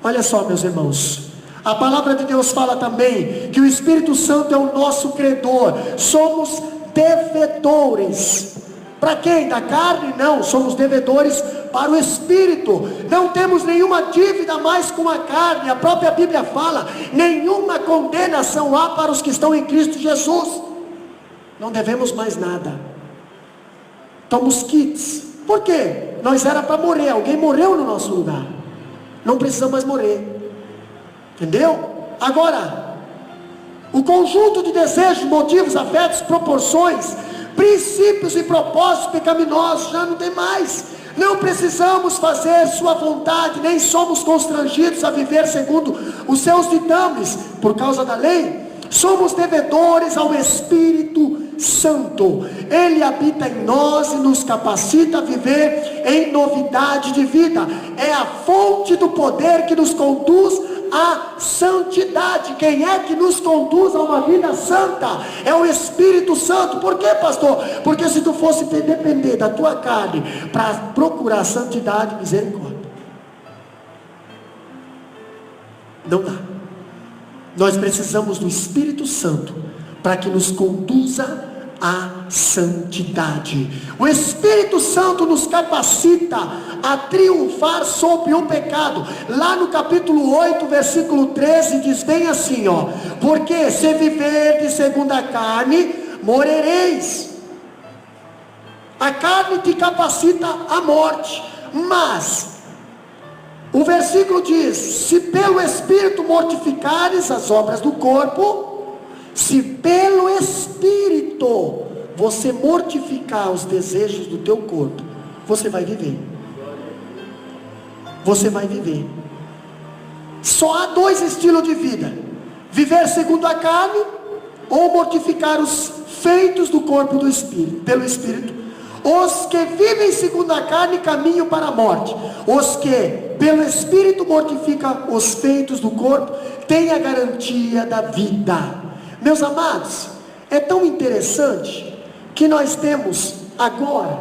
Olha só, meus irmãos, a palavra de Deus fala também que o Espírito Santo é o nosso credor. Somos devedores. Para quem? Da carne? Não, somos devedores para o Espírito. Não temos nenhuma dívida mais com a carne. A própria Bíblia fala: nenhuma condenação há para os que estão em Cristo Jesus. Não devemos mais nada. Estamos quites. Por quê? Nós era para morrer, alguém morreu no nosso lugar. Não precisamos mais morrer. Entendeu? Agora, o conjunto de desejos, motivos, afetos, proporções, princípios e propósitos pecaminosos já não tem mais. Não precisamos fazer sua vontade, nem somos constrangidos a viver segundo os seus ditames por causa da lei. Somos devedores ao Espírito Santo. Ele habita em nós e nos capacita a viver em novidade de vida. É a fonte do poder que nos conduz à santidade. Quem é que nos conduz a uma vida santa? É o Espírito Santo. Por quê, pastor? Porque se tu fosse depender da tua carne para procurar santidade, misericórdia, não dá. Nós precisamos do Espírito Santo para que nos conduza à santidade. O Espírito Santo nos capacita a triunfar sobre o pecado. Lá no capítulo 8, versículo 13, diz bem assim, porque se viverdes segundo a carne, morrereis. A carne te capacita à morte, mas o versículo diz: se pelo Espírito mortificares as obras do corpo, se pelo Espírito você mortificar os desejos do teu corpo, você vai viver. Você vai viver. Só há dois estilos de vida: viver segundo a carne, ou mortificar os feitos do corpo do Espírito, pelo Espírito. Os que vivem segundo a carne caminham para a morte. Os que pelo Espírito mortificam os feitos do corpo têm a garantia da vida. Meus amados, é tão interessante que nós temos agora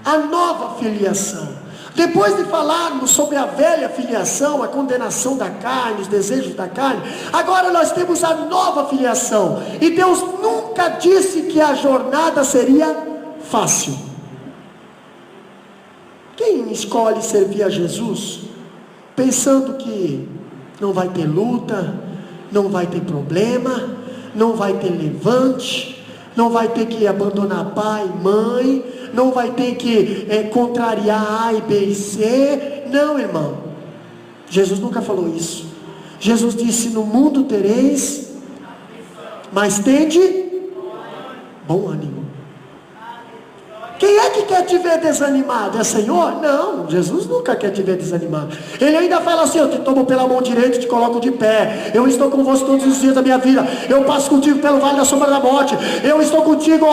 a nova filiação. Depois de falarmos sobre a velha filiação, a condenação da carne, os desejos da carne, agora nós temos a nova filiação. E Deus nunca disse que a jornada seria fácil. Quem escolhe servir a Jesus pensando que não vai ter luta, não vai ter problema, não vai ter levante, não vai ter que abandonar pai, mãe, não vai ter que contrariar A e B e C? Não, irmão. Jesus nunca falou isso. Jesus disse: no mundo tereis, mas tende bom ânimo. Quem é que quer te ver desanimado? É Senhor? Não, Jesus nunca quer te ver desanimado. Ele ainda fala assim: eu te tomo pela mão direita e te coloco de pé. Eu estou convosco todos os dias da minha vida. Eu passo contigo pelo vale da sombra da morte. Eu estou contigo,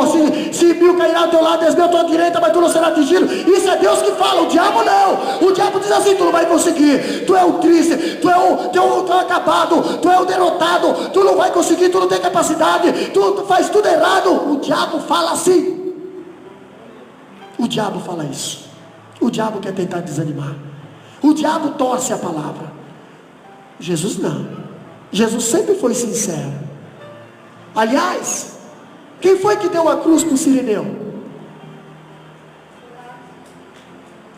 se 1000 cairá ao teu lado, 10.000 à tua direita, mas tu não será atingido. Isso é Deus que fala, o diabo não. O diabo diz assim: tu não vai conseguir, tu é o triste, tu é o acabado, tu é o derrotado, tu não vai conseguir, tu não tem capacidade, tu faz tudo errado. O diabo fala assim. O diabo fala isso. O diabo quer tentar desanimar. O diabo torce a palavra. Jesus não. Jesus sempre foi sincero. Aliás, quem foi que deu a cruz para o sirineu?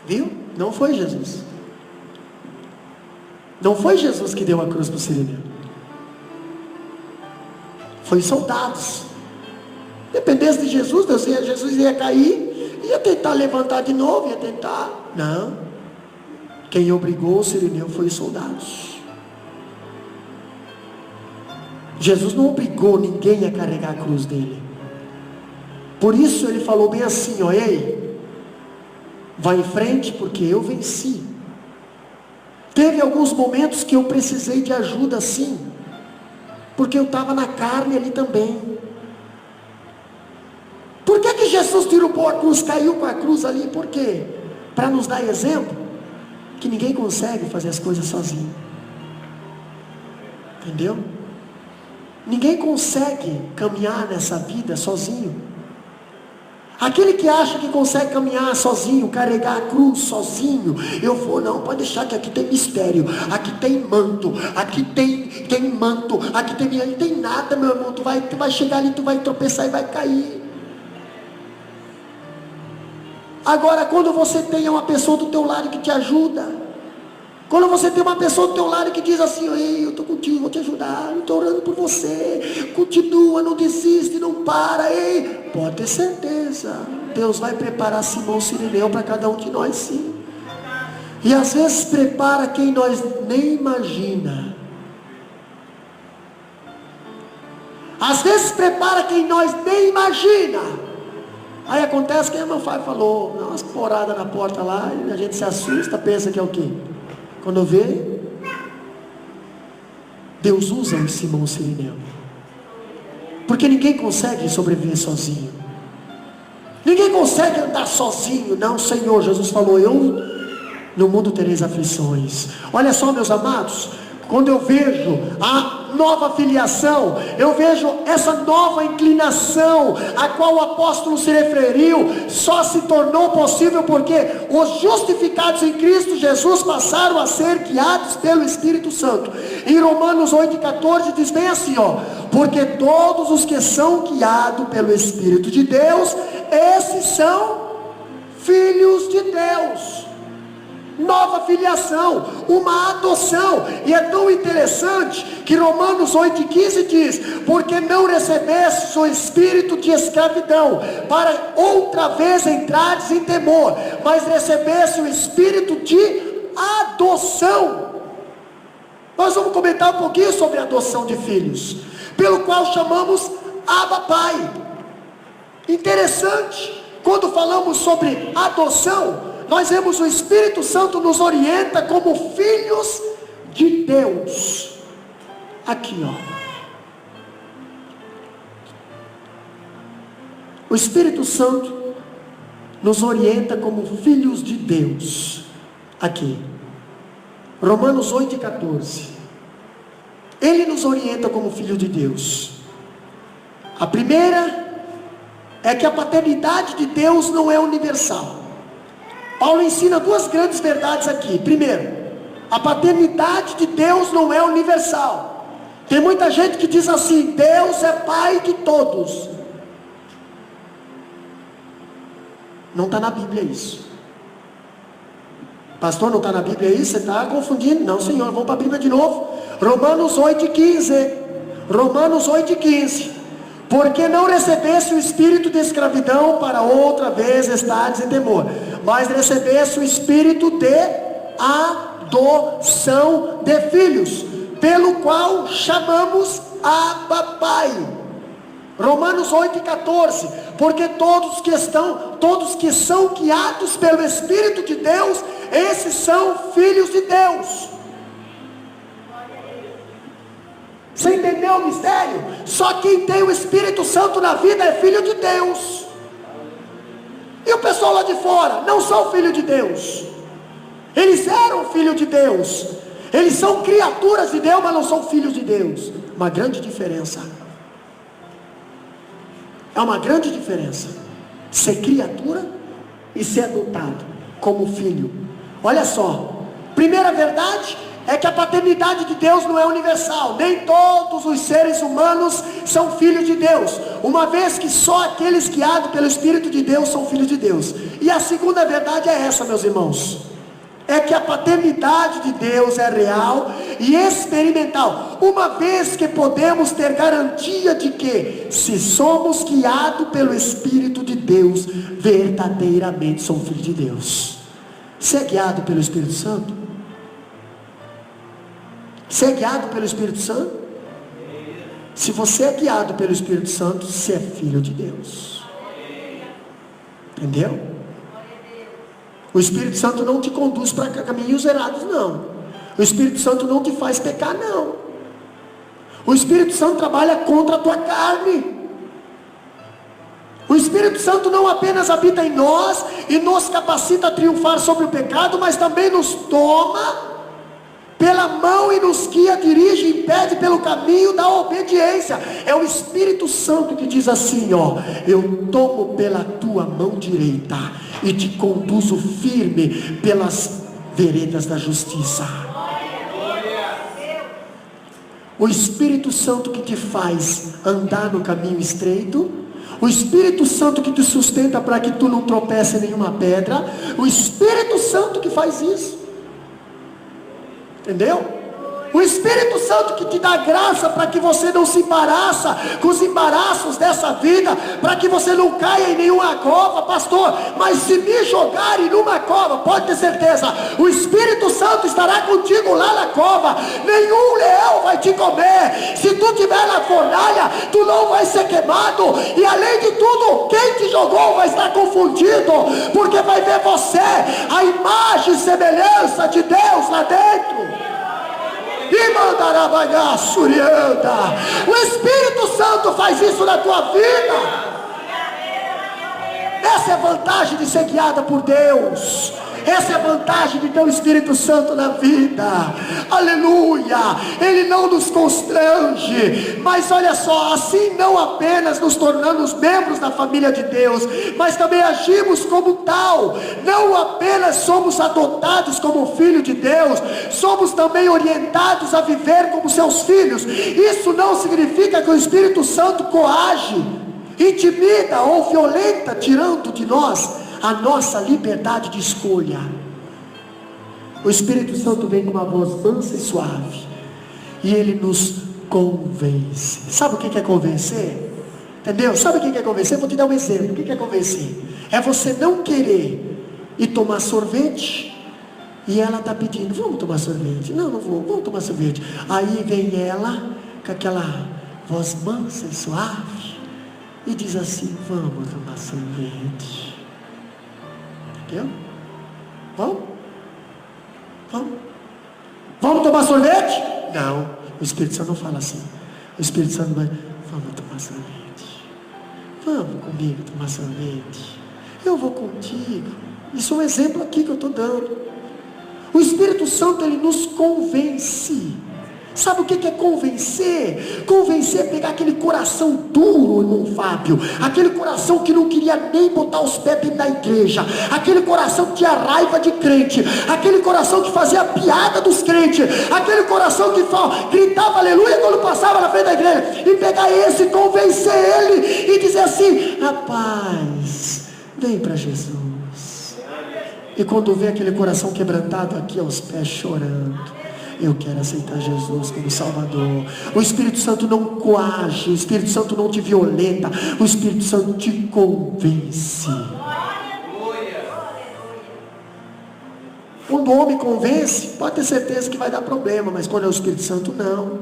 Viu? Não foi Jesus. Não foi Jesus que deu a cruz para o sirineu. Foi os soldados. Dependesse de Jesus, Jesus ia cair, ia tentar levantar de novo, ia tentar. Não. Quem obrigou o sirineu foi os soldados. Jesus não obrigou ninguém a carregar a cruz dele. Por isso ele falou bem assim: ei, vai em frente, porque eu venci. Teve alguns momentos que eu precisei de ajuda, sim, porque eu estava na carne ali também. Por que Jesus tirou a cruz, caiu com a cruz ali? Por quê? Para nos dar exemplo que ninguém consegue fazer as coisas sozinho. Entendeu? Ninguém consegue caminhar nessa vida sozinho. Aquele que acha que consegue caminhar sozinho, carregar a cruz sozinho, eu vou, não, pode deixar que aqui tem mistério, aqui tem manto, aqui tem manto, aqui tem nada, meu irmão. Tu vai chegar ali, tu vai tropeçar e vai cair. Agora, quando você tem uma pessoa do teu lado que te ajuda, quando você tem uma pessoa do teu lado que diz assim: ei, eu estou contigo, vou te ajudar, eu estou orando por você, continua, não desiste, não para, ei, pode ter certeza, Deus vai preparar Simão Sirineu para cada um de nós, sim. E às vezes prepara quem nós nem imagina. Às vezes prepara quem nós nem imagina. Aí acontece que a irmã Fábio falou, dá umas poradas na porta lá, e a gente se assusta, pensa que é o quê? Quando vê, Deus usa o Simão Sirineu. Porque ninguém consegue sobreviver sozinho. Ninguém consegue andar sozinho. Não, Senhor, Jesus falou: eu no mundo tereis aflições. Olha só, meus amados, quando eu vejo a nova filiação, eu vejo essa nova inclinação a qual o apóstolo se referiu, só se tornou possível porque os justificados em Cristo Jesus passaram a ser guiados pelo Espírito Santo. Em Romanos 8,14 diz bem assim, porque todos os que são guiados pelo Espírito de Deus, esses são filhos de Deus. Nova filiação, uma adoção. E é tão interessante que Romanos 8,15 diz: porque não recebestes o espírito de escravidão, para outra vez entrares em temor, mas recebeste o espírito de adoção. Nós vamos comentar um pouquinho sobre a adoção de filhos, pelo qual chamamos Abba Pai. Interessante, quando falamos sobre adoção, nós vemos o Espírito Santo nos orienta como filhos de Deus. Aqui, o Espírito Santo nos orienta como filhos de Deus. Aqui, Romanos 8,14. Ele nos orienta como filho de Deus. A primeira é que a paternidade de Deus não é universal. Paulo ensina duas grandes verdades aqui. Primeiro, a paternidade de Deus não é universal. Tem muita gente que diz assim: Deus é pai de todos. Não está na Bíblia isso. Pastor, não está na Bíblia isso? Você está confundindo? Não, senhor, vamos para a Bíblia de novo. Romanos 8,15. Romanos 8,15. Porque não recebesse o espírito de escravidão para outra vez estares em temor, mas recebesse o espírito de adoção de filhos, pelo qual chamamos Abba Pai. Romanos 8,14. Porque todos que são guiados pelo Espírito de Deus, esses são filhos de Deus. Você entendeu o mistério? Só quem tem o Espírito Santo na vida é filho de Deus. E o pessoal lá de fora não são filho de Deus. Eles eram filho de Deus. Eles são criaturas de Deus, mas não são filhos de Deus. Uma grande diferença. É uma grande diferença ser criatura e ser adotado como filho. Olha só, primeira verdade é que a paternidade de Deus não é universal. Nem todos os seres humanos são filhos de Deus, uma vez que só aqueles guiados pelo Espírito de Deus são filhos de Deus. E a segunda verdade é essa, meus irmãos, é que a paternidade de Deus é real e experimental, uma vez que podemos ter garantia de que, se somos guiados pelo Espírito de Deus, verdadeiramente somos filhos de Deus. Você é guiado pelo Espírito Santo? Você é guiado pelo Espírito Santo? Se você é guiado pelo Espírito Santo, você é filho de Deus. Entendeu? O Espírito Santo não te conduz para caminhos errados, não. O Espírito Santo não te faz pecar, não. O Espírito Santo trabalha contra a tua carne. O Espírito Santo não apenas habita em nós e nos capacita a triunfar sobre o pecado, mas também nos toma pela mão e nos guia, dirige e impede pelo caminho da obediência. É o Espírito Santo que diz assim, eu tomo pela tua mão direita e te conduzo firme pelas veredas da justiça. O Espírito Santo que te faz andar no caminho estreito, o Espírito Santo que te sustenta para que tu não tropece em nenhuma pedra, o Espírito Santo que faz isso. Entendeu? O Espírito Santo que te dá graça para que você não se embaraça com os embaraços dessa vida, para que você não caia em nenhuma cova, pastor. Mas se me jogarem numa cova, pode ter certeza, o Espírito Santo estará contigo lá na cova. Nenhum leão vai te comer. Se tu estiver na fornalha, tu não vai ser queimado. E além de tudo, quem te jogou vai estar confundido, porque vai ver você, a imagem e semelhança de Deus lá dentro. E mandará vagar surianda. O Espírito Santo faz isso na tua vida. Essa é a vantagem de ser guiada por Deus. Essa é a vantagem de ter o Espírito Santo na vida. Aleluia. Ele não nos constrange, mas olha só, assim não apenas nos tornamos membros da família de Deus, mas também agimos como tal. Não apenas somos adotados como filho de Deus, somos também orientados a viver como seus filhos. Isso não significa que o Espírito Santo coage, intimida ou violenta, tirando de nós a nossa liberdade de escolha. O Espírito Santo vem com uma voz mansa e suave, e ele nos convence. Sabe o que é convencer? Entendeu? Sabe o que é convencer? Vou te dar um exemplo. O que é convencer? É você não querer ir tomar sorvete, e ela está pedindo: vamos tomar sorvete. Não, não vou, vamos tomar sorvete. Aí vem ela com aquela voz mansa e suave e diz assim: vamos tomar sorvete. Entendeu? Vamos? Vamos tomar sorvete? Não, o Espírito Santo não fala assim. O Espírito Santo vai: vamos tomar sorvete. Vamos comigo tomar sorvete. Eu vou contigo. Isso é um exemplo aqui que eu estou dando. O Espírito Santo, ele nos convence. Sabe o que é convencer? Convencer é pegar aquele coração duro, irmão Fábio, aquele coração que não queria nem botar os pés dentro da igreja, aquele coração que tinha raiva de crente, aquele coração que fazia piada dos crentes, aquele coração que gritava aleluia quando passava na frente da igreja, e pegar esse, convencer ele e dizer assim: rapaz, vem para Jesus. E quando vê aquele coração quebrantado aqui aos pés chorando, eu quero aceitar Jesus como Salvador. O Espírito Santo não coage, o Espírito Santo não te violenta, o Espírito Santo te convence. Quando o homem convence, pode ter certeza que vai dar problema, mas quando é o Espírito Santo, não.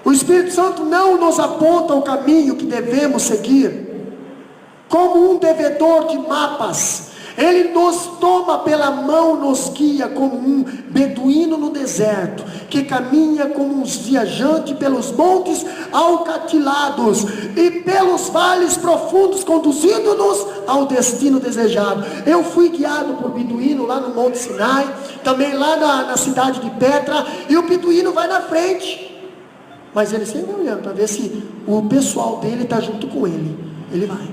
O Espírito Santo não nos aponta o caminho que devemos seguir como um devedor de mapas. Ele nos toma pela mão, nos guia como um beduíno no deserto, que caminha como uns viajantes pelos montes alcatilados e pelos vales profundos, conduzindo-nos ao destino desejado. Eu fui guiado por beduíno lá no Monte Sinai, também lá na cidade de Petra, e o beduíno vai na frente, mas ele sempre olhando para ver se o pessoal dele está junto com ele. Ele vai,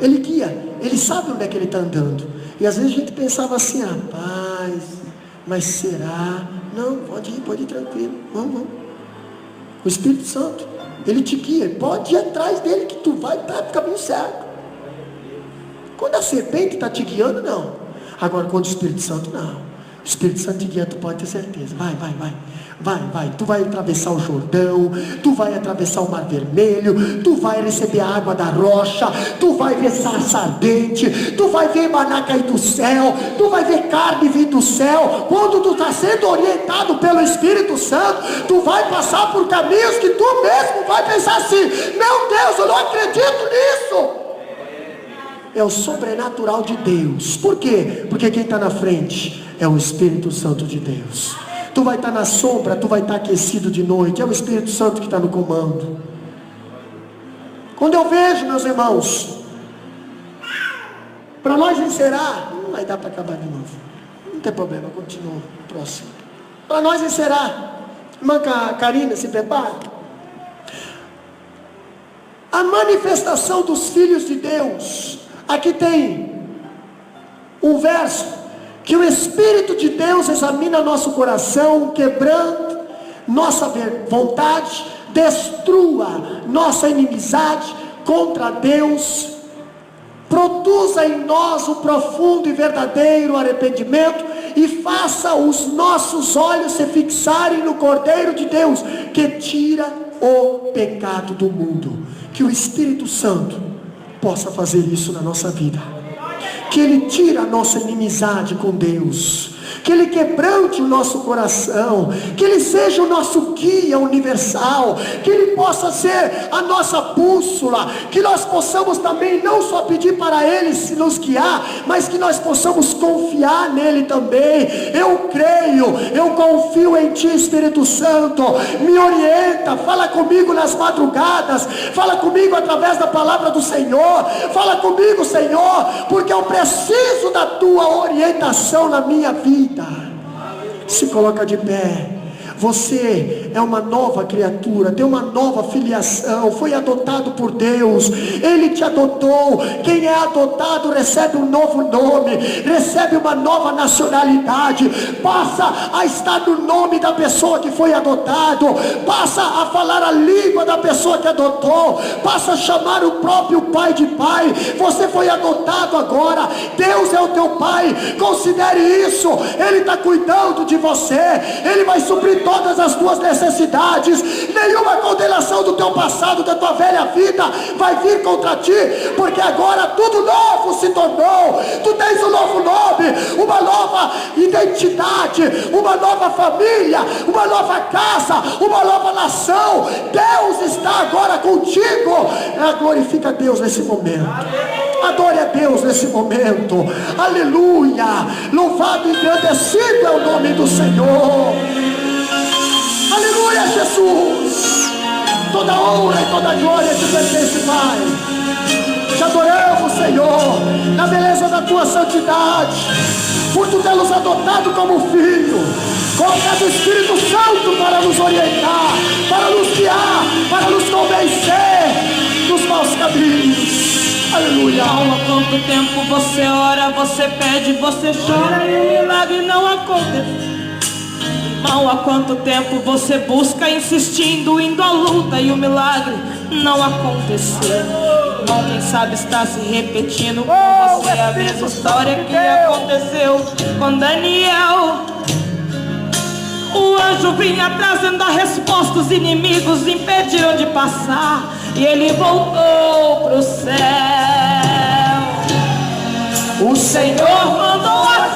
ele guia, ele sabe onde é que ele está andando. E às vezes a gente pensava assim: rapaz, mas será? Não, pode ir tranquilo, vamos. O Espírito Santo, ele te guia, pode ir atrás dele que tu vai estar no caminho certo. Quando a serpente está te guiando, não. Agora quando o Espírito Santo, não. O Espírito Santo te guia, tu pode ter certeza. Vai, tu vai atravessar o Jordão, tu vai atravessar o Mar Vermelho, tu vai receber a água da rocha, tu vai ver sarça ardente, tu vai ver maná cair do céu, tu vai ver carne vir do céu. Quando tu está sendo orientado pelo Espírito Santo, tu vai passar por caminhos que tu mesmo vai pensar assim: meu Deus, eu não acredito nisso. É o sobrenatural de Deus. Por quê? Porque quem está na frente é o Espírito Santo de Deus. Tu vai estar na sombra, tu vai estar aquecido de noite, é o Espírito Santo que está no comando. Quando eu vejo, meus irmãos, para nós encerrar, não vai dar para acabar de novo, não tem problema, continua, próximo. Para nós encerrar, irmã Karina, se prepara. A manifestação dos filhos de Deus, aqui tem um verso que o Espírito de Deus examina nosso coração, quebrando nossa vontade, destrua nossa inimizade contra Deus, produza em nós um profundo e verdadeiro arrependimento e faça os nossos olhos se fixarem no Cordeiro de Deus, que tira o pecado do mundo. Que o Espírito Santo possa fazer isso na nossa vida, que Ele tira a nossa inimizade com Deus, que Ele quebrante o nosso coração, que Ele seja o nosso guia universal, que Ele possa ser a nossa bússola, que nós possamos também não só pedir para Ele se nos guiar, mas que nós possamos confiar nele também. Eu creio, eu confio em Ti, Espírito Santo, me orienta, fala comigo nas madrugadas, fala comigo através da palavra do Senhor, fala comigo, Senhor, porque eu preciso da Tua orientação na minha vida. Se coloca de pé. Você é uma nova criatura, tem uma nova filiação, foi adotado por Deus, Ele te adotou. Quem é adotado recebe um novo nome, recebe uma nova nacionalidade, passa a estar no nome da pessoa que foi adotado, passa a falar a língua da pessoa que adotou, passa a chamar o próprio pai de pai. Você foi adotado agora, Deus é o teu pai, considere isso. Ele está cuidando de você, Ele vai suprir todas as tuas necessidades. Nenhuma condenação do teu passado, da tua velha vida vai vir contra ti, porque agora tudo novo se tornou. Tu tens um novo nome, uma nova identidade, uma nova família, uma nova casa, uma nova nação. Deus está agora contigo. Glorifica a Deus nesse momento, adore a Deus nesse momento. Aleluia, louvado e engrandecido é o nome do Senhor. Aleluia, Jesus. Toda honra e toda glória te pertence, Pai. Te adoramos, Senhor, na beleza da Tua santidade, por Tu ter nos adotado como filho. Coloca o Espírito Santo para nos orientar, para nos guiar, para nos convencer dos maus caminhos. Aleluia. Há quanto tempo você ora, você pede, você chora e o milagre não acontece. Irmão, há quanto tempo você busca insistindo, indo à luta e o milagre não aconteceu. Irmão, quem sabe está se repetindo com você a mesma história que aconteceu com Daniel. O anjo vinha trazendo a resposta, os inimigos impediram de passar e ele voltou para o céu. O Senhor mandou a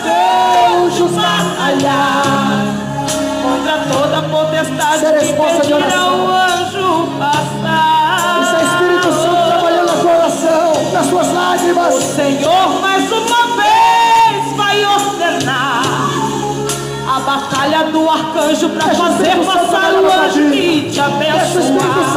anjos batalhar contra toda potestade que impedirá o anjo passar. Isso é Espírito Santo trabalhando no coração, nas suas lágrimas. O Senhor mais uma vez vai ordenar a batalha do arcanjo para fazer passar o anjo e te abençoar.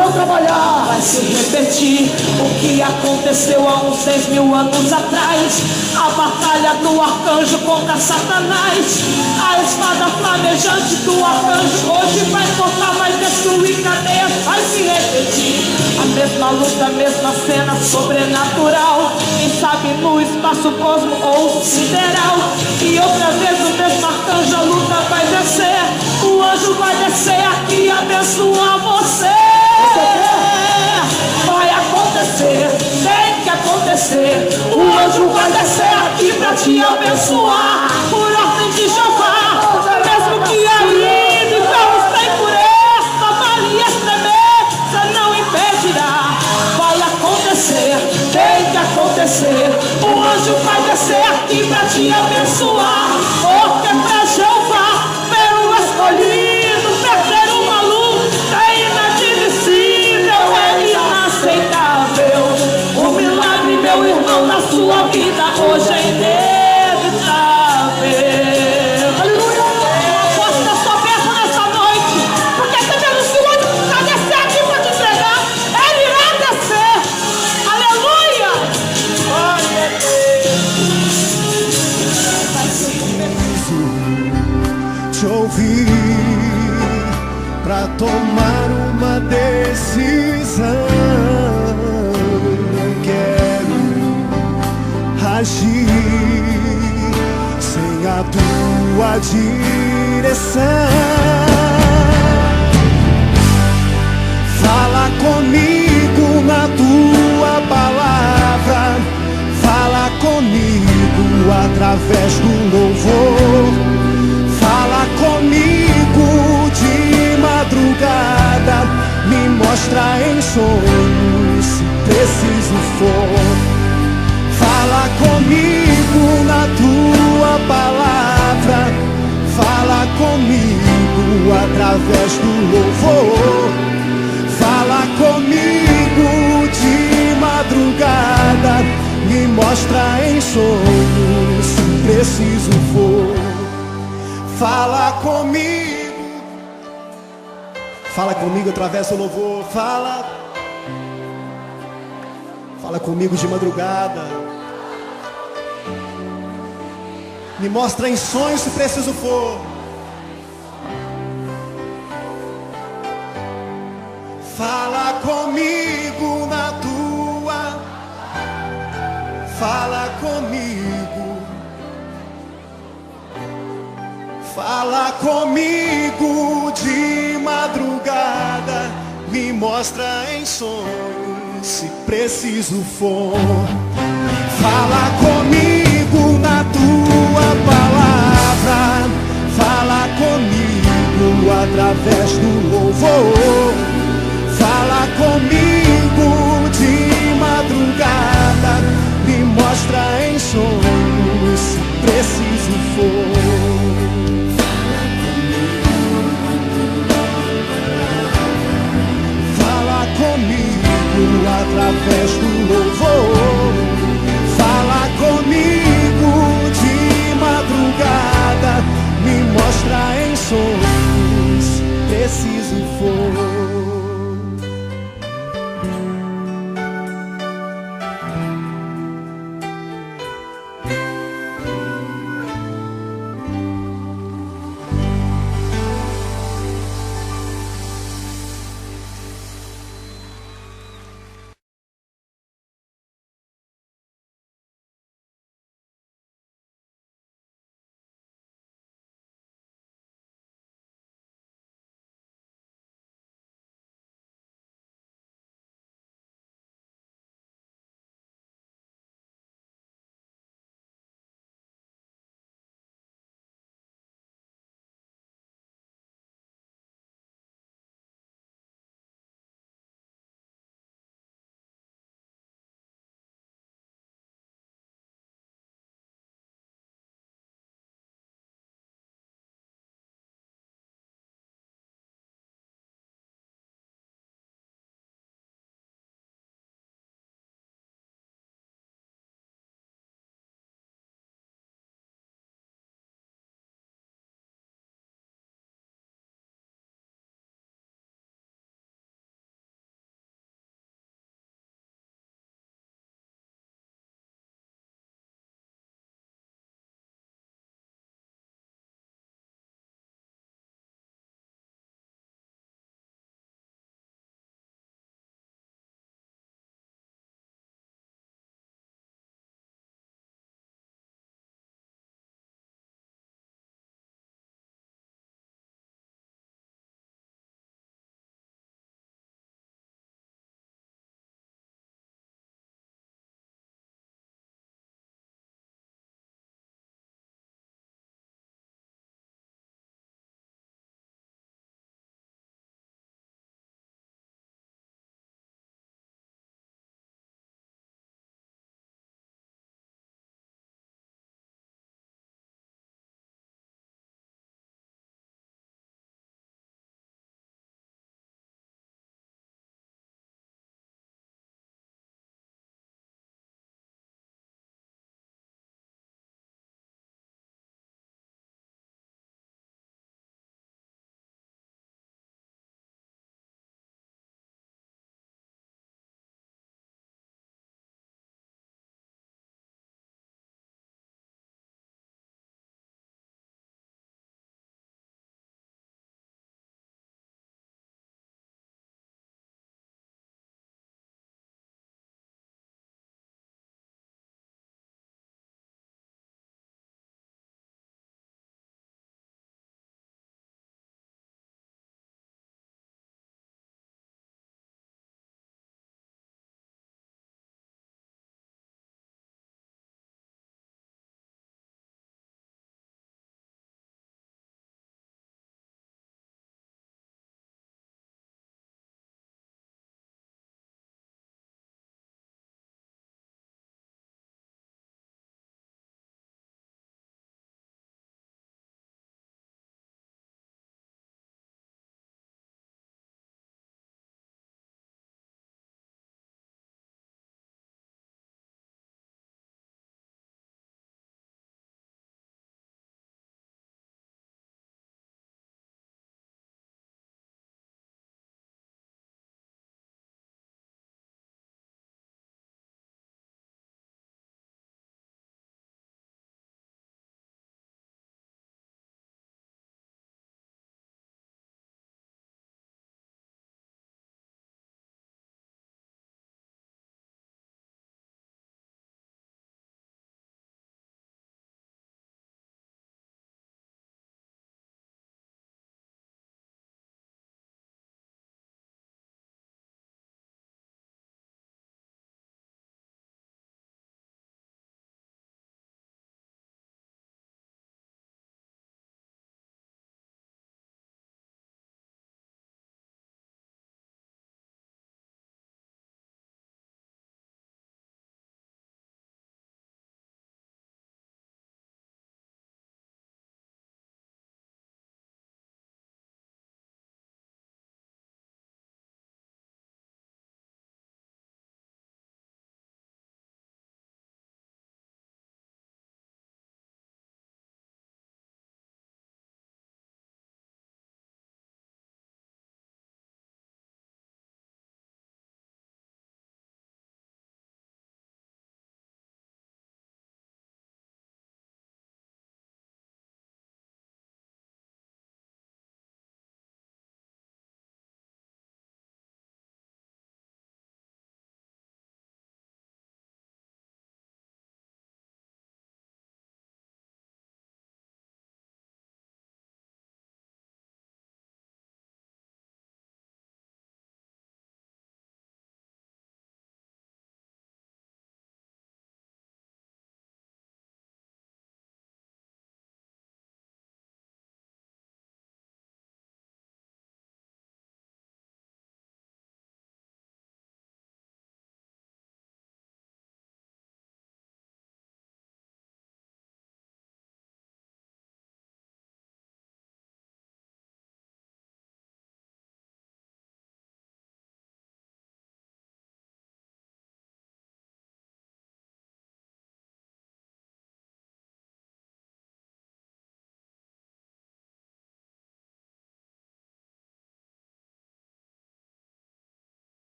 Vai se repetir o que aconteceu há uns 6.000 anos atrás. A batalha do arcanjo contra Satanás. A espada flamejante do arcanjo hoje vai cortar, vai destruir cadeias. Vai se repetir a mesma luta, a mesma cena sobrenatural. Quem sabe no espaço cosmo ou sideral. E outra vez o mesmo arcanjo, a luta vai descer, o anjo vai descer aqui e abençoar você. Vai acontecer, tem que acontecer. O anjo vai descer aqui pra te abençoar. Por ordem de Jeová, mesmo que ainda enfermos tem pureza, vale e estremeza não impedirá. Vai acontecer, tem que acontecer. O anjo vai descer aqui pra te abençoar. Porque pra Jeová, pelo escolhido, perder uma luta é inadmissível, é inaceitável. O milagre, meu irmão, na sua vida hoje é inevitável. Aleluia! Eu aposto na sua bênção nessa noite, porque sabemos que o anjo vai descer aqui para te entregar. Ele irá descer. Aleluia! Glória a Deus. Te ouvir pra tomar uma decisão. Quero agir sem a tua direção. Fala comigo na tua palavra, fala comigo através do louvor. Fala comigo de madrugada, me mostra em sonhos se preciso for. Fala comigo na tua palavra, comigo através do louvor. Fala comigo de madrugada, me mostra em sonhos se preciso for. Fala comigo, fala comigo através do louvor. Fala comigo de madrugada, me mostra em sonhos se preciso for. Fala comigo na tua, fala comigo, fala comigo de madrugada, me mostra em sonhos se preciso for. Fala comigo na tua palavra, fala comigo através do louvor. Fala comigo de madrugada, me mostra em sonhos se preciso for. Fala comigo através do